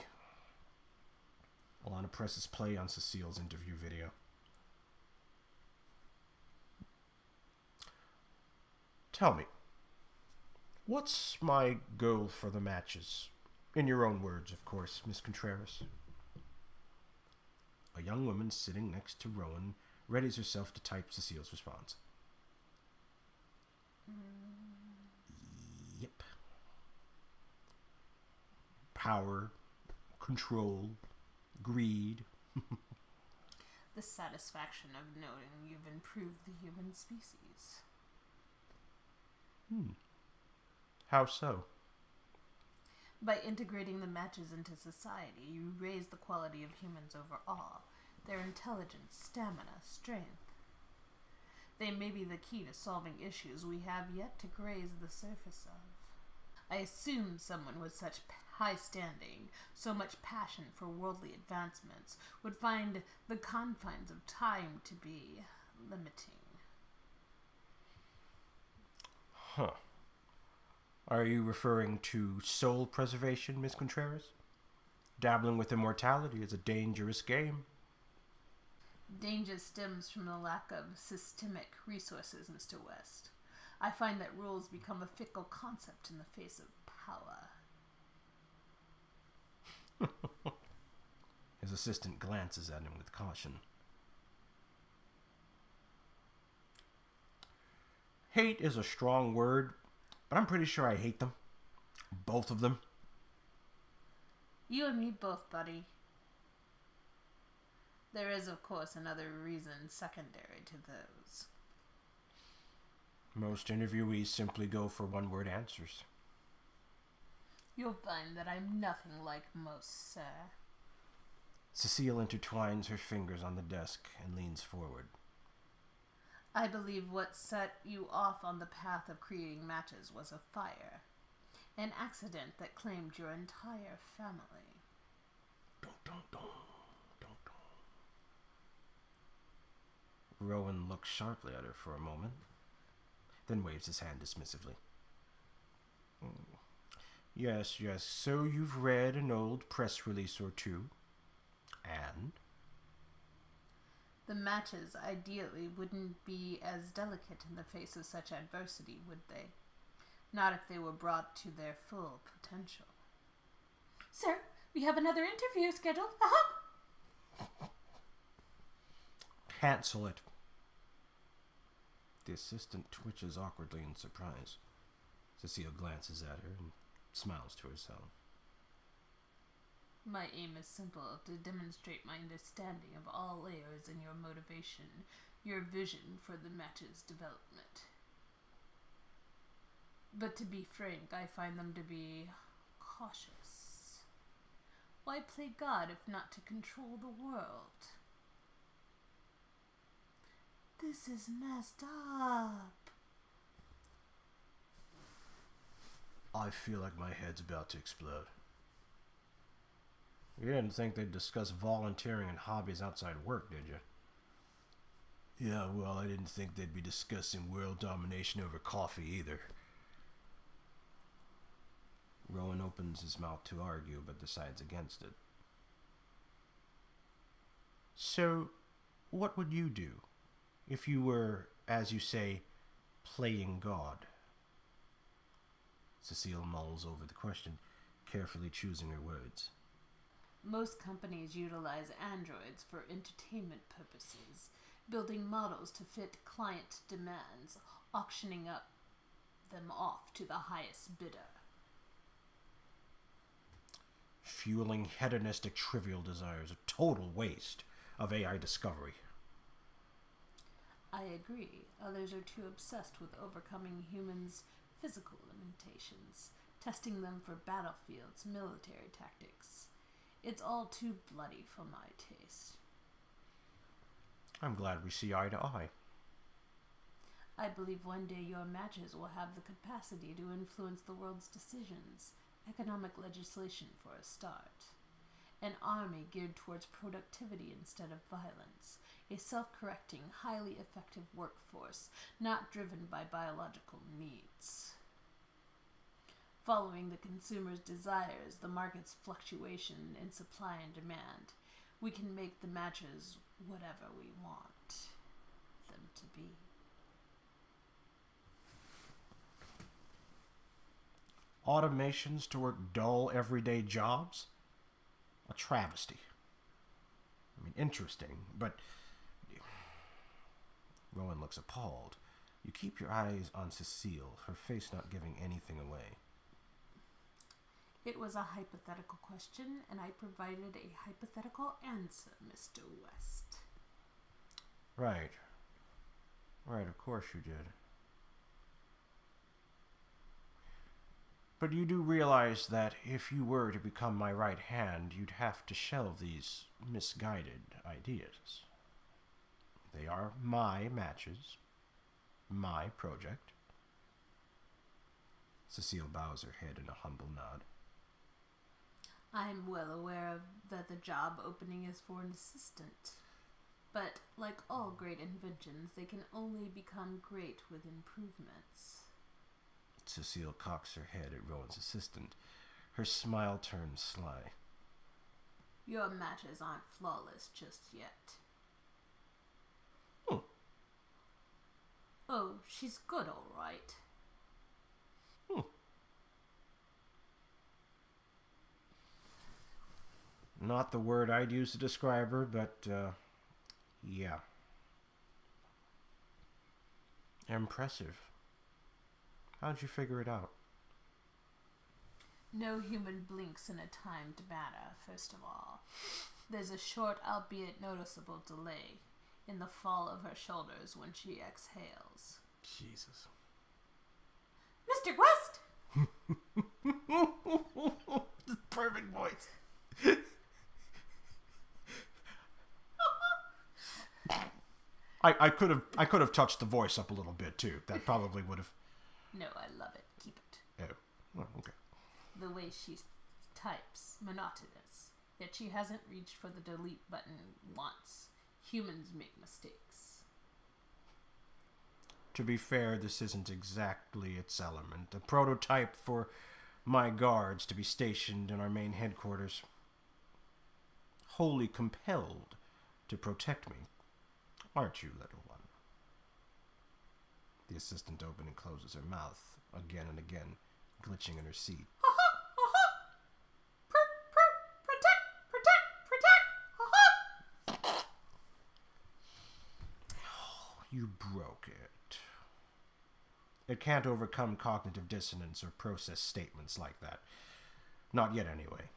Alana presses play on Cecile's interview video. Tell me, what's my goal for the matches? In your own words, of course, Miss Contreras. A young woman sitting next to Rowan readies herself to type Cecile's response. Yep. Power, control, greed. The satisfaction of knowing you've improved the human species. How so? By integrating the matches into society, you raise the quality of humans overall, their intelligence, stamina, strength. They may be the key to solving issues we have yet to graze the surface of. I assume someone with such high standing, so much passion for worldly advancements, would find the confines of time to be limiting. Huh. Are you referring to soul preservation, Miss Contreras? Dabbling with immortality is a dangerous game. Danger stems from the lack of systemic resources, Mr. West. I find that rules become a fickle concept in the face of power. His assistant glances at him with caution. Hate is a strong word, but I'm pretty sure I hate them. Both of them. You and me both, buddy. There is, of course, another reason secondary to those. Most interviewees simply go for one-word answers. You'll find that I'm nothing like most, sir. Cecile intertwines her fingers on the desk and leans forward. I believe what set you off on the path of creating matches was a fire. An accident that claimed your entire family. Rowan looks sharply at her for a moment, then waves his hand dismissively. Yes, so you've read an old press release or two. And? The matches, ideally, wouldn't be as delicate in the face of such adversity, would they? Not if they were brought to their full potential. Sir, we have another interview scheduled. Cancel it. The assistant twitches awkwardly in surprise. Cecile glances at her and smiles to herself. My aim is simple, to demonstrate my understanding of all layers in your motivation, your vision for the match's development. But to be frank, I find them to be cautious. Why play God if not to control the world? This is messed up. I feel like my head's about to explode. You didn't think they'd discuss volunteering and hobbies outside work, did you? Yeah, well, I didn't think they'd be discussing world domination over coffee either. Rowan opens his mouth to argue, but decides against it. So, what would you do if you were, as you say, playing God? Cecile mulls over the question, carefully choosing her words. Most companies utilize androids for entertainment purposes, building models to fit client demands, auctioning up them off to the highest bidder. Fueling hedonistic trivial desires, a total waste of AI discovery. I agree. Others are too obsessed with overcoming humans' physical limitations, testing them for battlefields, military tactics. It's all too bloody for my taste. I'm glad we see eye to eye. I believe one day your matches will have the capacity to influence the world's decisions. Economic legislation for a start. An army geared towards productivity instead of violence. A self-correcting, highly effective workforce, not driven by biological needs. Following the consumer's desires, the market's fluctuation in supply and demand, we can make the matches whatever we want them to be. Automations to work dull, everyday jobs? A travesty. I mean, interesting, but... Rowan looks appalled. You keep your eyes on Cecile, her face not giving anything away. It was a hypothetical question, and I provided a hypothetical answer, Mr. West. Right. Right, of course you did. But you do realize that if you were to become my right hand, you'd have to shelve these misguided ideas. They are my matches, my project. Cecile bows her head in a humble nod. I'm well aware that the job opening is for an assistant. But, like all great inventions, they can only become great with improvements. Cecile cocks her head at Rowan's assistant. Her smile turns sly. Your matches aren't flawless just yet. Hmm. Oh, she's good, all right. Not the word I'd use to describe her, but, yeah. Impressive. How'd you figure it out? No human blinks in a timed manner, first of all. There's a short, albeit noticeable delay in the fall of her shoulders when she exhales. Jesus. Mr. West! Perfect voice. I could have touched the voice up a little bit too. That probably would have. No, I love it. Keep it. Oh, well, okay. The way she types, monotonous. Yet she hasn't reached for the delete button once. Humans make mistakes. To be fair, this isn't exactly its element. A prototype for my guards to be stationed in our main headquarters. Wholly compelled to protect me. Aren't you, little one? The assistant opens and closes her mouth again and again, glitching in her seat. Protect! You broke it. It can't overcome cognitive dissonance or process statements like that. Not yet, anyway.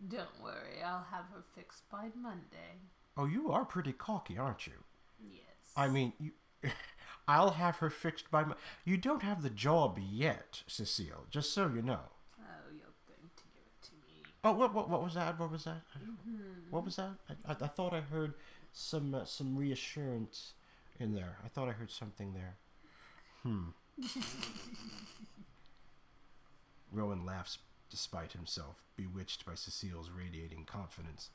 Don't worry, I'll have her fixed by Monday. Oh, you are pretty cocky, aren't you? Yes. I mean, I'll have her fixed by You don't have the job yet, Cecile, just so you know. Oh, you're going to give it to me. Oh, what was that? What was that? What was that? I thought I heard some reassurance in there. I thought I heard something there. Rowan laughs despite himself, bewitched by Cecile's radiating confidence.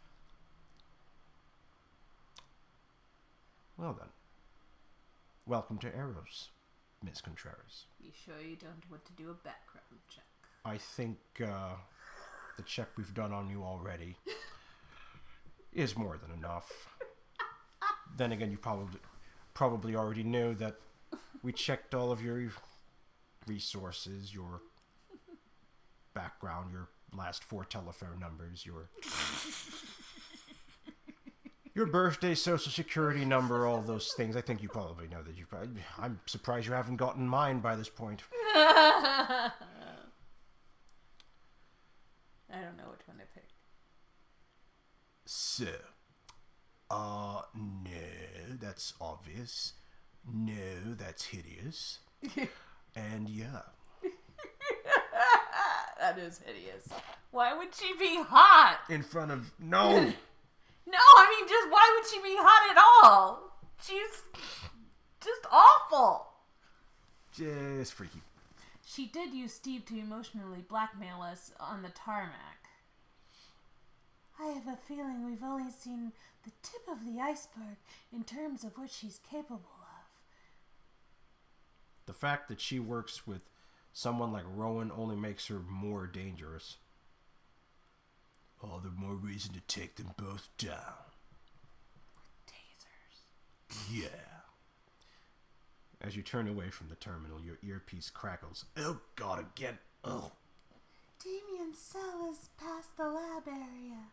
Well then. Welcome to Eros, Miss Contreras. You sure you don't want to do a background check? I think the check we've done on you already is more than enough. Then again, you probably already know that we checked all of your resources, your background, your last 4 telephone numbers, your birthday, social security number, all those things. I think you probably know that I'm surprised you haven't gotten mine by this point. I don't know which one to pick. So, no, that's obvious. No, that's hideous. And yeah. That is hideous. Why would she be hot? In front of... No! No, I mean, just why would she be hot at all? She's just awful. Just freaky. She did use Steve to emotionally blackmail us on the tarmac. I have a feeling we've only seen the tip of the iceberg in terms of what she's capable of. The fact that she works with someone like Rowan only makes her more dangerous. All the more reason to take them both down. Tasers. Yeah. As you turn away from the terminal, your earpiece crackles. Oh, God, again. Oh. Damien's cell is past the lab area.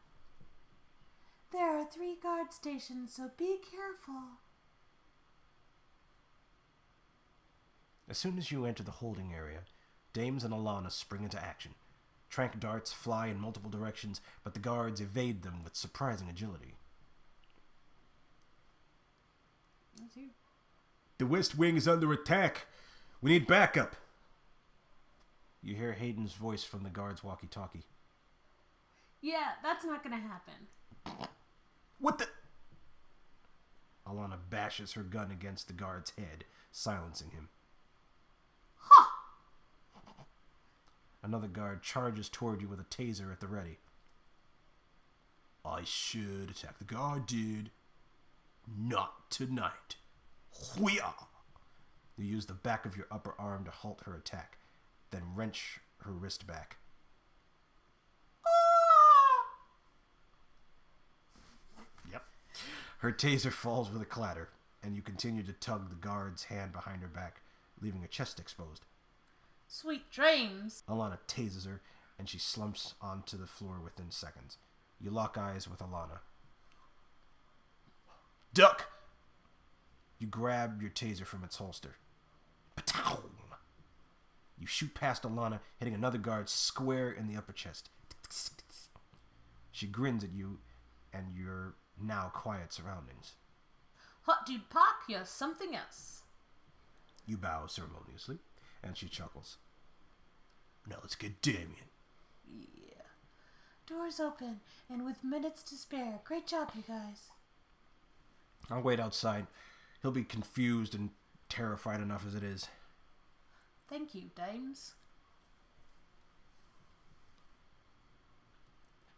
There are 3 guard stations, so be careful. As soon as you enter the holding area, Dames and Alana spring into action. Trank darts fly in multiple directions, but the guards evade them with surprising agility. That's you. The West Wing is under attack. We need backup. You hear Hayden's voice from the guard's walkie-talkie. Yeah, that's not gonna happen. What the... Alana bashes her gun against the guard's head, silencing him. Huh! Another guard charges toward you with a taser at the ready. I should attack the guard, dude. Not tonight. Hwee-ah! You use the back of your upper arm to halt her attack, then wrench her wrist back. Yep. Her taser falls with a clatter, and you continue to tug the guard's hand behind her back, leaving her chest exposed. Sweet dreams. Alana tases her, and she slumps onto the floor within seconds. You lock eyes with Alana. Duck! You grab your taser from its holster. Patow! You shoot past Alana, hitting another guard square in the upper chest. She grins at you and your now quiet surroundings. Hot Dude Park, you're something else. You bow ceremoniously, and she chuckles. Now let's get Damien. Yeah. Doors open, and with minutes to spare. Great job, you guys. I'll wait outside. He'll be confused and terrified enough as it is. Thank you, Dames.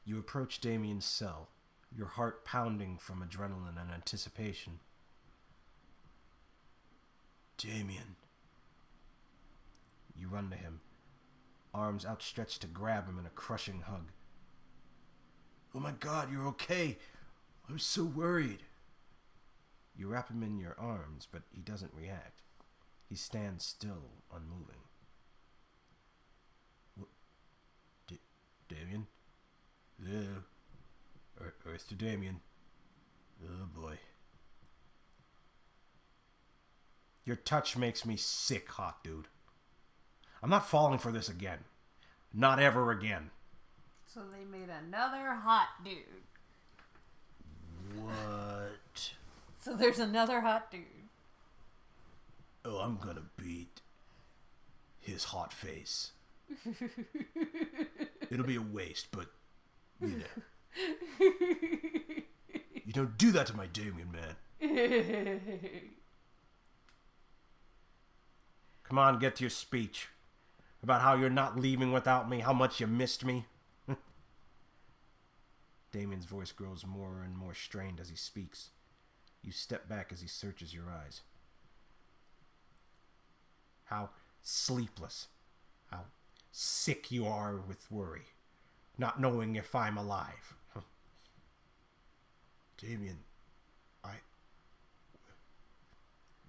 You approach Damien's cell, your heart pounding from adrenaline and anticipation. Damien. You run to him, arms outstretched to grab him in a crushing hug. Oh my God, you're okay. I was so worried. You wrap him in your arms, but he doesn't react. He stands still, unmoving. What? Damien? Yeah. Earth to Damien. Oh boy. Your touch makes me sick, hot dude. I'm not falling for this again. Not ever again. So they made another hot dude. What? So there's another hot dude. Oh, I'm gonna beat his hot face. It'll be a waste, but, you know. You don't do that to my Damien, man. Come on, get to your speech. About how you're not leaving without me, how much you missed me. Damien's voice grows more and more strained as he speaks. You step back as he searches your eyes. How sleepless, how sick you are with worry, not knowing if I'm alive. Damien,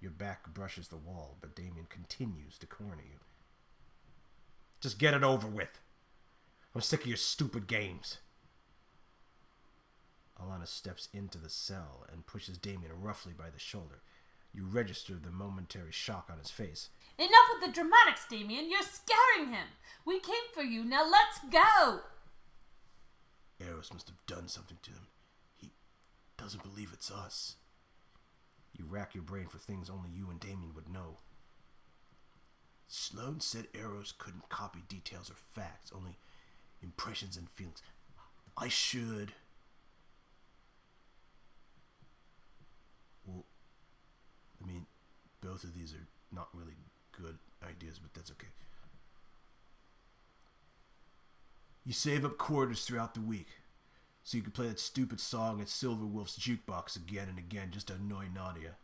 Your back brushes the wall, but Damien continues to corner you. Just get it over with. I'm sick of your stupid games. Alana steps into the cell and pushes Damien roughly by the shoulder. You register the momentary shock on his face. Enough with the dramatics, Damien. You're scaring him. We came for you. Now let's go. Eros must have done something to him. He doesn't believe it's us. You rack your brain for things only you and Damien would know. Sloan said Eros couldn't copy details or facts, only impressions and feelings. I should. Well, I mean, both of these are not really good ideas, but that's okay. You save up quarters throughout the week, so you can play that stupid song at Silver Wolf's jukebox again and again just to annoy Nadia.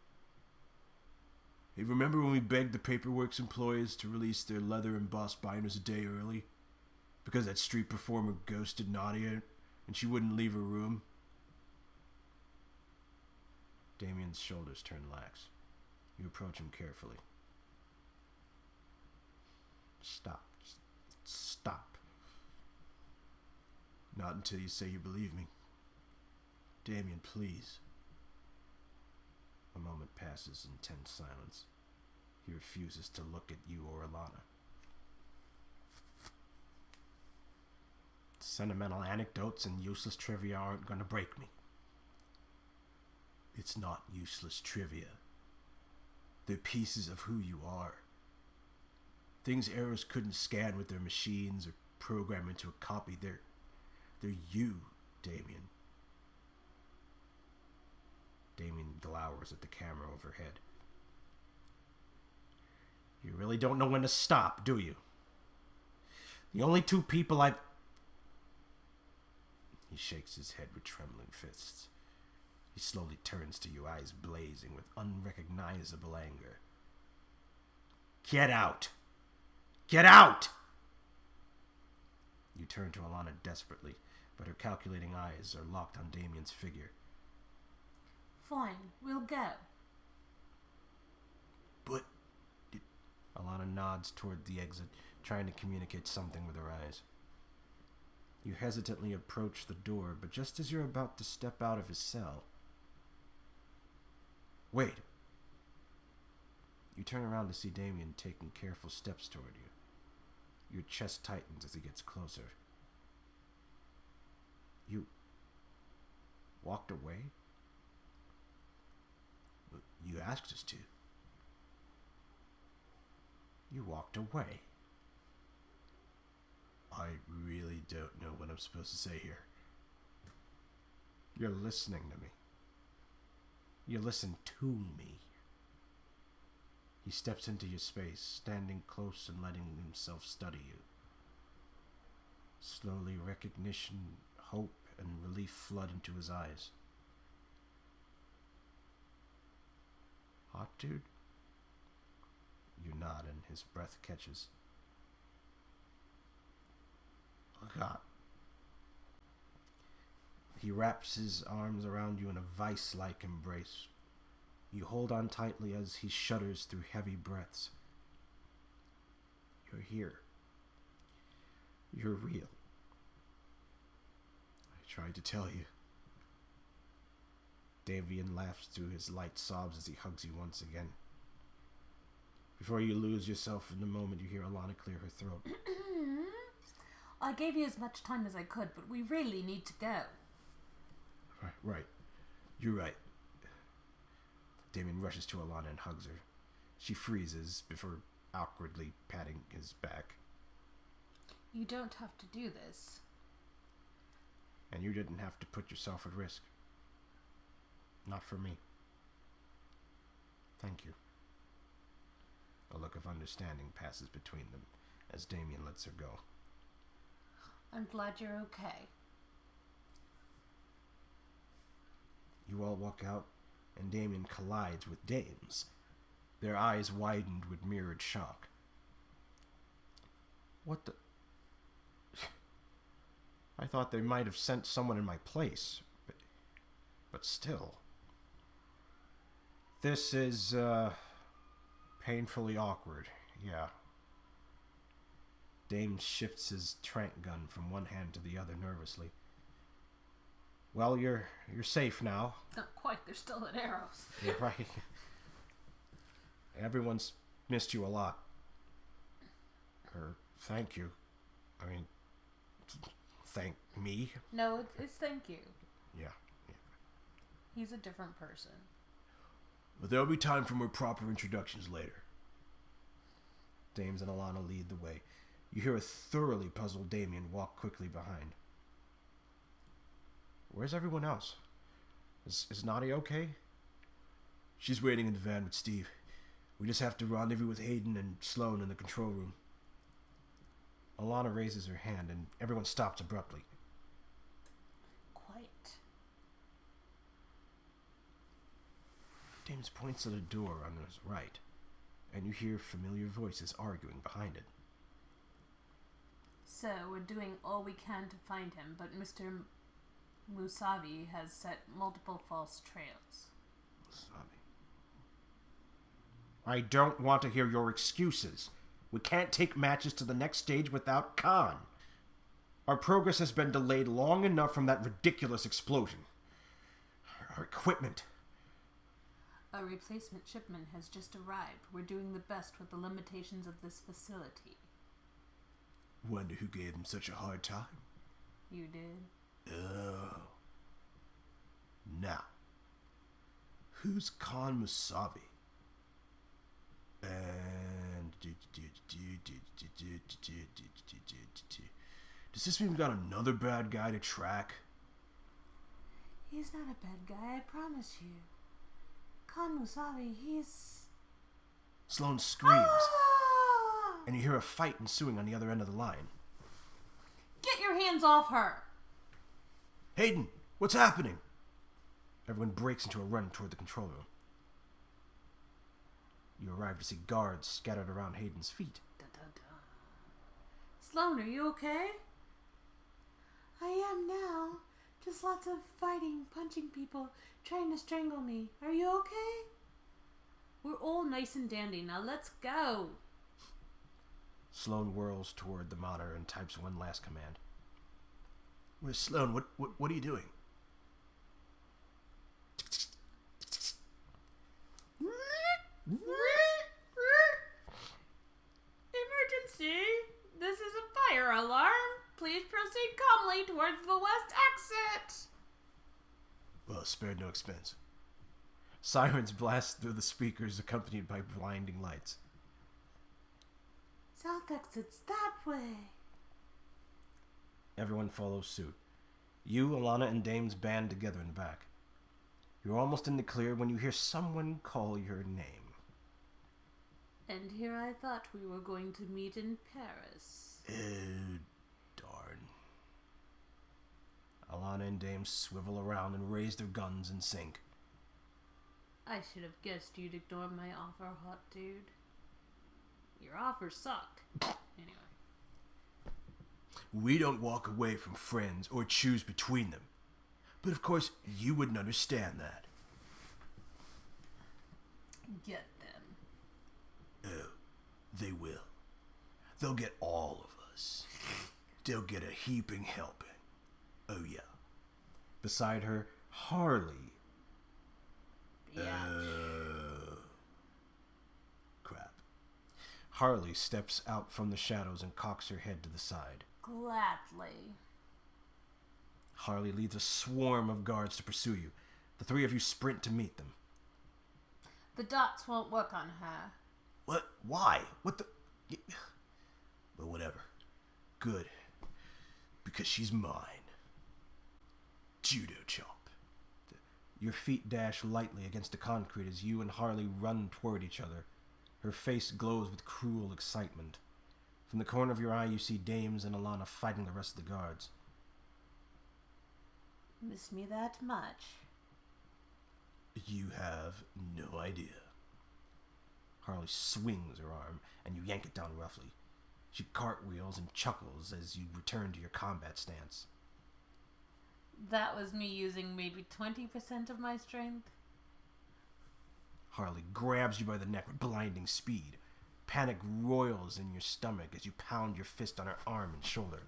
Hey, remember when we begged the Paperworks employees to release their leather-embossed binders a day early? Because that street performer ghosted Nadia and she wouldn't leave her room? Damien's shoulders turn lax. You approach him carefully. Stop. Just stop. Not until you say you believe me. Damien, please. A moment passes in tense silence. He refuses to look at you or Alana. Sentimental anecdotes and useless trivia aren't going to break me. It's not useless trivia. They're pieces of who you are. Things Eros couldn't scan with their machines or program into a copy. They're you, Damien. Damien glowers at the camera overhead. You really don't know when to stop, do you? The only two people I've... He shakes his head with trembling fists. He slowly turns to you, eyes blazing with unrecognizable anger. Get out! Get out! You turn to Alana desperately, but her calculating eyes are locked on Damien's figure. Fine, we'll go. But... Alana nods toward the exit, trying to communicate something with her eyes. You hesitantly approach the door, but just as you're about to step out of his cell... Wait! You turn around to see Damien taking careful steps toward you. Your chest tightens as he gets closer. You... walked away? You asked us to. You walked away. I really don't know what I'm supposed to say here. You're listening to me. You listen to me. He steps into your space, standing close and letting himself study you. Slowly, recognition, hope, and relief flood into his eyes. Hot, dude? You nod and his breath catches. God. He wraps his arms around you in a vice-like embrace. You hold on tightly as he shudders through heavy breaths. You're here. You're real. I tried to tell you. Damien laughs through his light sobs as he hugs you once again. Before you lose yourself in the moment, you hear Alana clear her throat. I gave you as much time as I could, but we really need to go. Right. You're right. Damien rushes to Alana and hugs her. She freezes before awkwardly patting his back. You don't have to do this. And you didn't have to put yourself at risk. Not for me. Thank you. A look of understanding passes between them as Damien lets her go. I'm glad you're okay. You all walk out, and Damien collides with Dames, their eyes widened with mirrored shock. What the... I thought they might have sent someone in my place. But still. This is, painfully awkward, yeah. Dame shifts his tranq gun from one hand to the other nervously. Well, you're safe now. Not quite, they're still at arrows. You're right. Everyone's missed you a lot. Thank you. I mean, thank me? No, it's thank you. Yeah. He's a different person. But there'll be time for more proper introductions later. Dames and Alana lead the way. You hear a thoroughly puzzled Damien walk quickly behind. Where's everyone else? Is Nadia okay? She's waiting in the van with Steve. We just have to rendezvous with Hayden and Sloan in the control room. Alana raises her hand and everyone stops abruptly. Quite. Dames points to the door on his right, and you hear familiar voices arguing behind it. So, we're doing all we can to find him, but Mr. Musavi has set multiple false trails. I don't want to hear your excuses. We can't take matches to the next stage without Khan. Our progress has been delayed long enough from that ridiculous explosion. Our equipment. A replacement shipment has just arrived. We're doing the best with the limitations of this facility. Wonder who gave them such a hard time. You did? Oh. Now, who's Khan Musavi? And does this mean we got another bad guy to track? He's not a bad guy, I promise you. Khan Musavi, he's... Sloan screams, Ah! and you hear a fight ensuing on the other end of the line. Get your hands off her! Hayden, what's happening? Everyone breaks into a run toward the control room. You arrive to see guards scattered around Hayden's feet. Sloan, are you okay? I am now. Just lots of fighting, punching people, trying to strangle me. Are you okay? We're all nice and dandy. Now let's go. Sloan whirls toward the monitor and types one last command. Where's Sloan? What are you doing? Emergency! This is a fire alarm. Please proceed calmly towards the west exit. Well, spared no expense. Sirens blast through the speakers accompanied by blinding lights. South exit's that way. Everyone follows suit. You, Alana, and Dames band together in the back. You're almost in the clear when you hear someone call your name. And here I thought we were going to meet in Paris. Oh, darn. Alana and Dames swivel around and raise their guns in sync. I should have guessed you'd ignore my offer, hot dude. Your offer sucked. Anyway. We don't walk away from friends or choose between them. But of course, you wouldn't understand that. Get them. Oh, they will. They'll get all of us. They'll get a heaping helping. Oh, yeah. Beside her, Harley. Yeah. Crap. Harley steps out from the shadows and cocks her head to the side. Gladly. Harley leads a swarm of guards to pursue you. The three of you sprint to meet them. The dots won't work on her. What? Why? What the... Well, whatever. Good. Because she's mine. Judo chop. Your feet dash lightly against the concrete as you and Harley run toward each other. Her face glows with cruel excitement. From the corner of your eye, you see Dames and Alana fighting the rest of the guards. Miss me that much? You have no idea. Harley swings her arm, and you yank it down roughly. She cartwheels and chuckles as you return to your combat stance. That was me using maybe 20% of my strength. Harley grabs you by the neck with blinding speed. Panic roils in your stomach as you pound your fist on her arm and shoulder.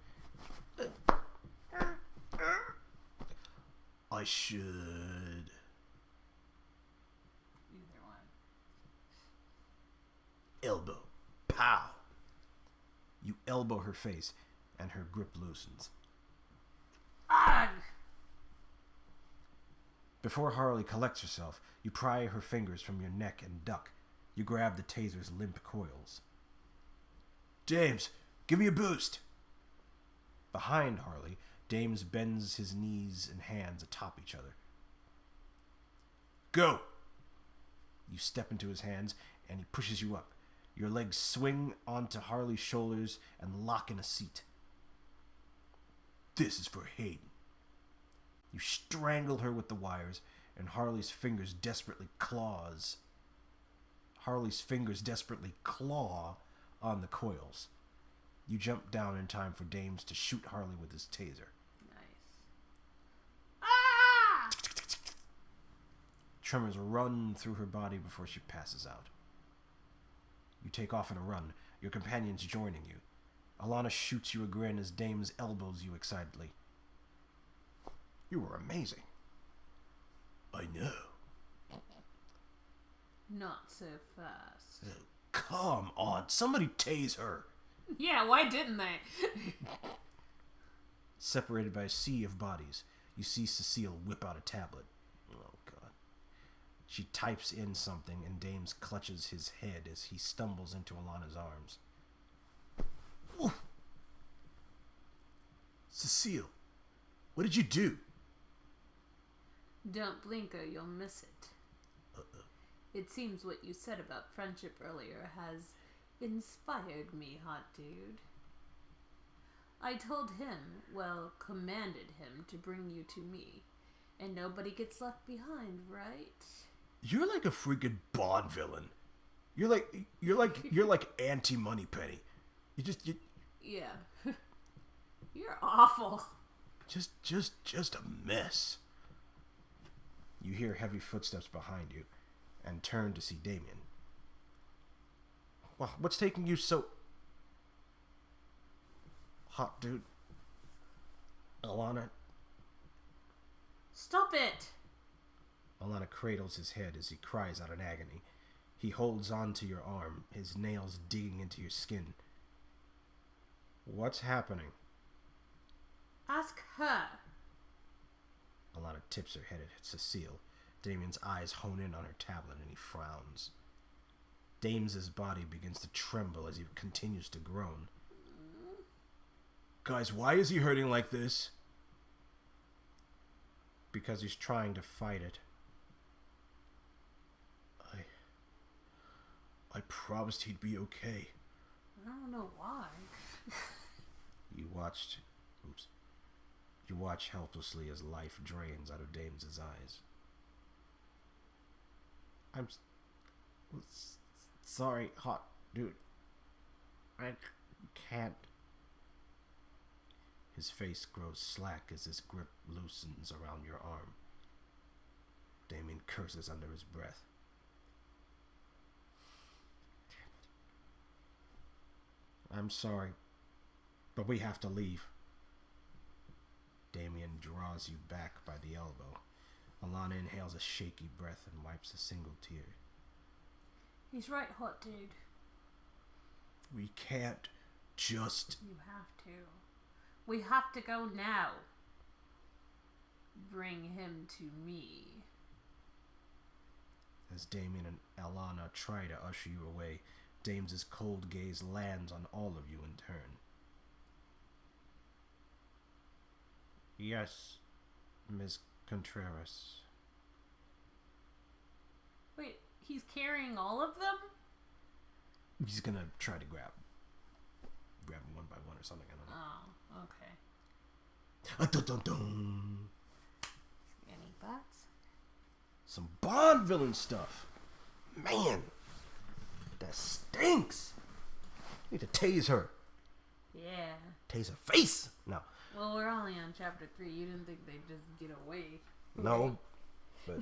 I should... Either one. Elbow. Pow! You elbow her face, and her grip loosens. Ugh! Before Harley collects herself, you pry her fingers from your neck and duck. You grab the taser's limp coils. Dames, give me a boost! Behind Harley, Dames bends his knees and hands atop each other. Go! You step into his hands, and he pushes you up. Your legs swing onto Harley's shoulders and lock in a seat. This is for Hayden. You strangle her with the wires, and Harley's fingers desperately claw on the coils. You jump down in time for Dames to shoot Harley with his taser. Nice. Ah! Tremors run through her body before she passes out. You take off in a run, your companions joining you. Alana shoots you a grin as Dames elbows you excitedly. You were amazing. I know. Not so fast. Come on, somebody tase her. Yeah, why didn't they? Separated by a sea of bodies, you see Cecile whip out a tablet. Oh, God. She types in something, and Dames clutches his head as he stumbles into Alana's arms. Oof. Cecile, what did you do? Don't blink or you'll miss it. It seems what you said about friendship earlier has inspired me, hot dude. I told him, well, commanded him to bring you to me, and nobody gets left behind, right? You're like a freaking Bond villain. You're like anti-Moneypenny. Yeah. You're awful. Just a mess. You hear heavy footsteps behind you and turn to see Damien. Well, what's taking you so... Hot dude. Alana. Stop it! Alana cradles his head as he cries out in agony. He holds on to your arm, his nails digging into your skin. What's happening? Ask her. Alana tips her head at Cecile. Damien's eyes hone in on her tablet and he frowns. Dames's body begins to tremble as he continues to groan. Guys, why is he hurting like this? Because he's trying to fight it. I promised he'd be okay. I don't know why. You watch helplessly as life drains out of Dames's eyes. I'm sorry, hot dude. I can't. His face grows slack as his grip loosens around your arm. Damien curses under his breath. I'm sorry, but we have to leave. Damien draws you back by the elbow. Alana inhales a shaky breath and wipes a single tear. He's right, hot dude. We can't just... You have to. We have to go now. Bring him to me. As Damien and Alana try to usher you away, Dames's cold gaze lands on all of you in turn. Yes, Ms. Contreras. Wait, he's carrying all of them? He's gonna try to grab them one by one or something, I don't know. Oh, okay. Dun-dun-dun. Any butts? Some Bond villain stuff. Man, that stinks. Need to tase her. Yeah. Tase her face. No. Well, we're only on chapter 3. You didn't think they'd just get away. No, but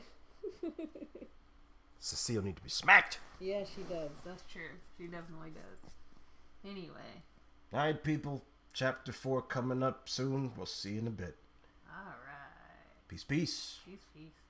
Cecile need to be smacked. Yeah, she does. That's true. She definitely does. Anyway. All right, people. Chapter 4 coming up soon. We'll see you in a bit. All right. Peace, peace. Peace, peace.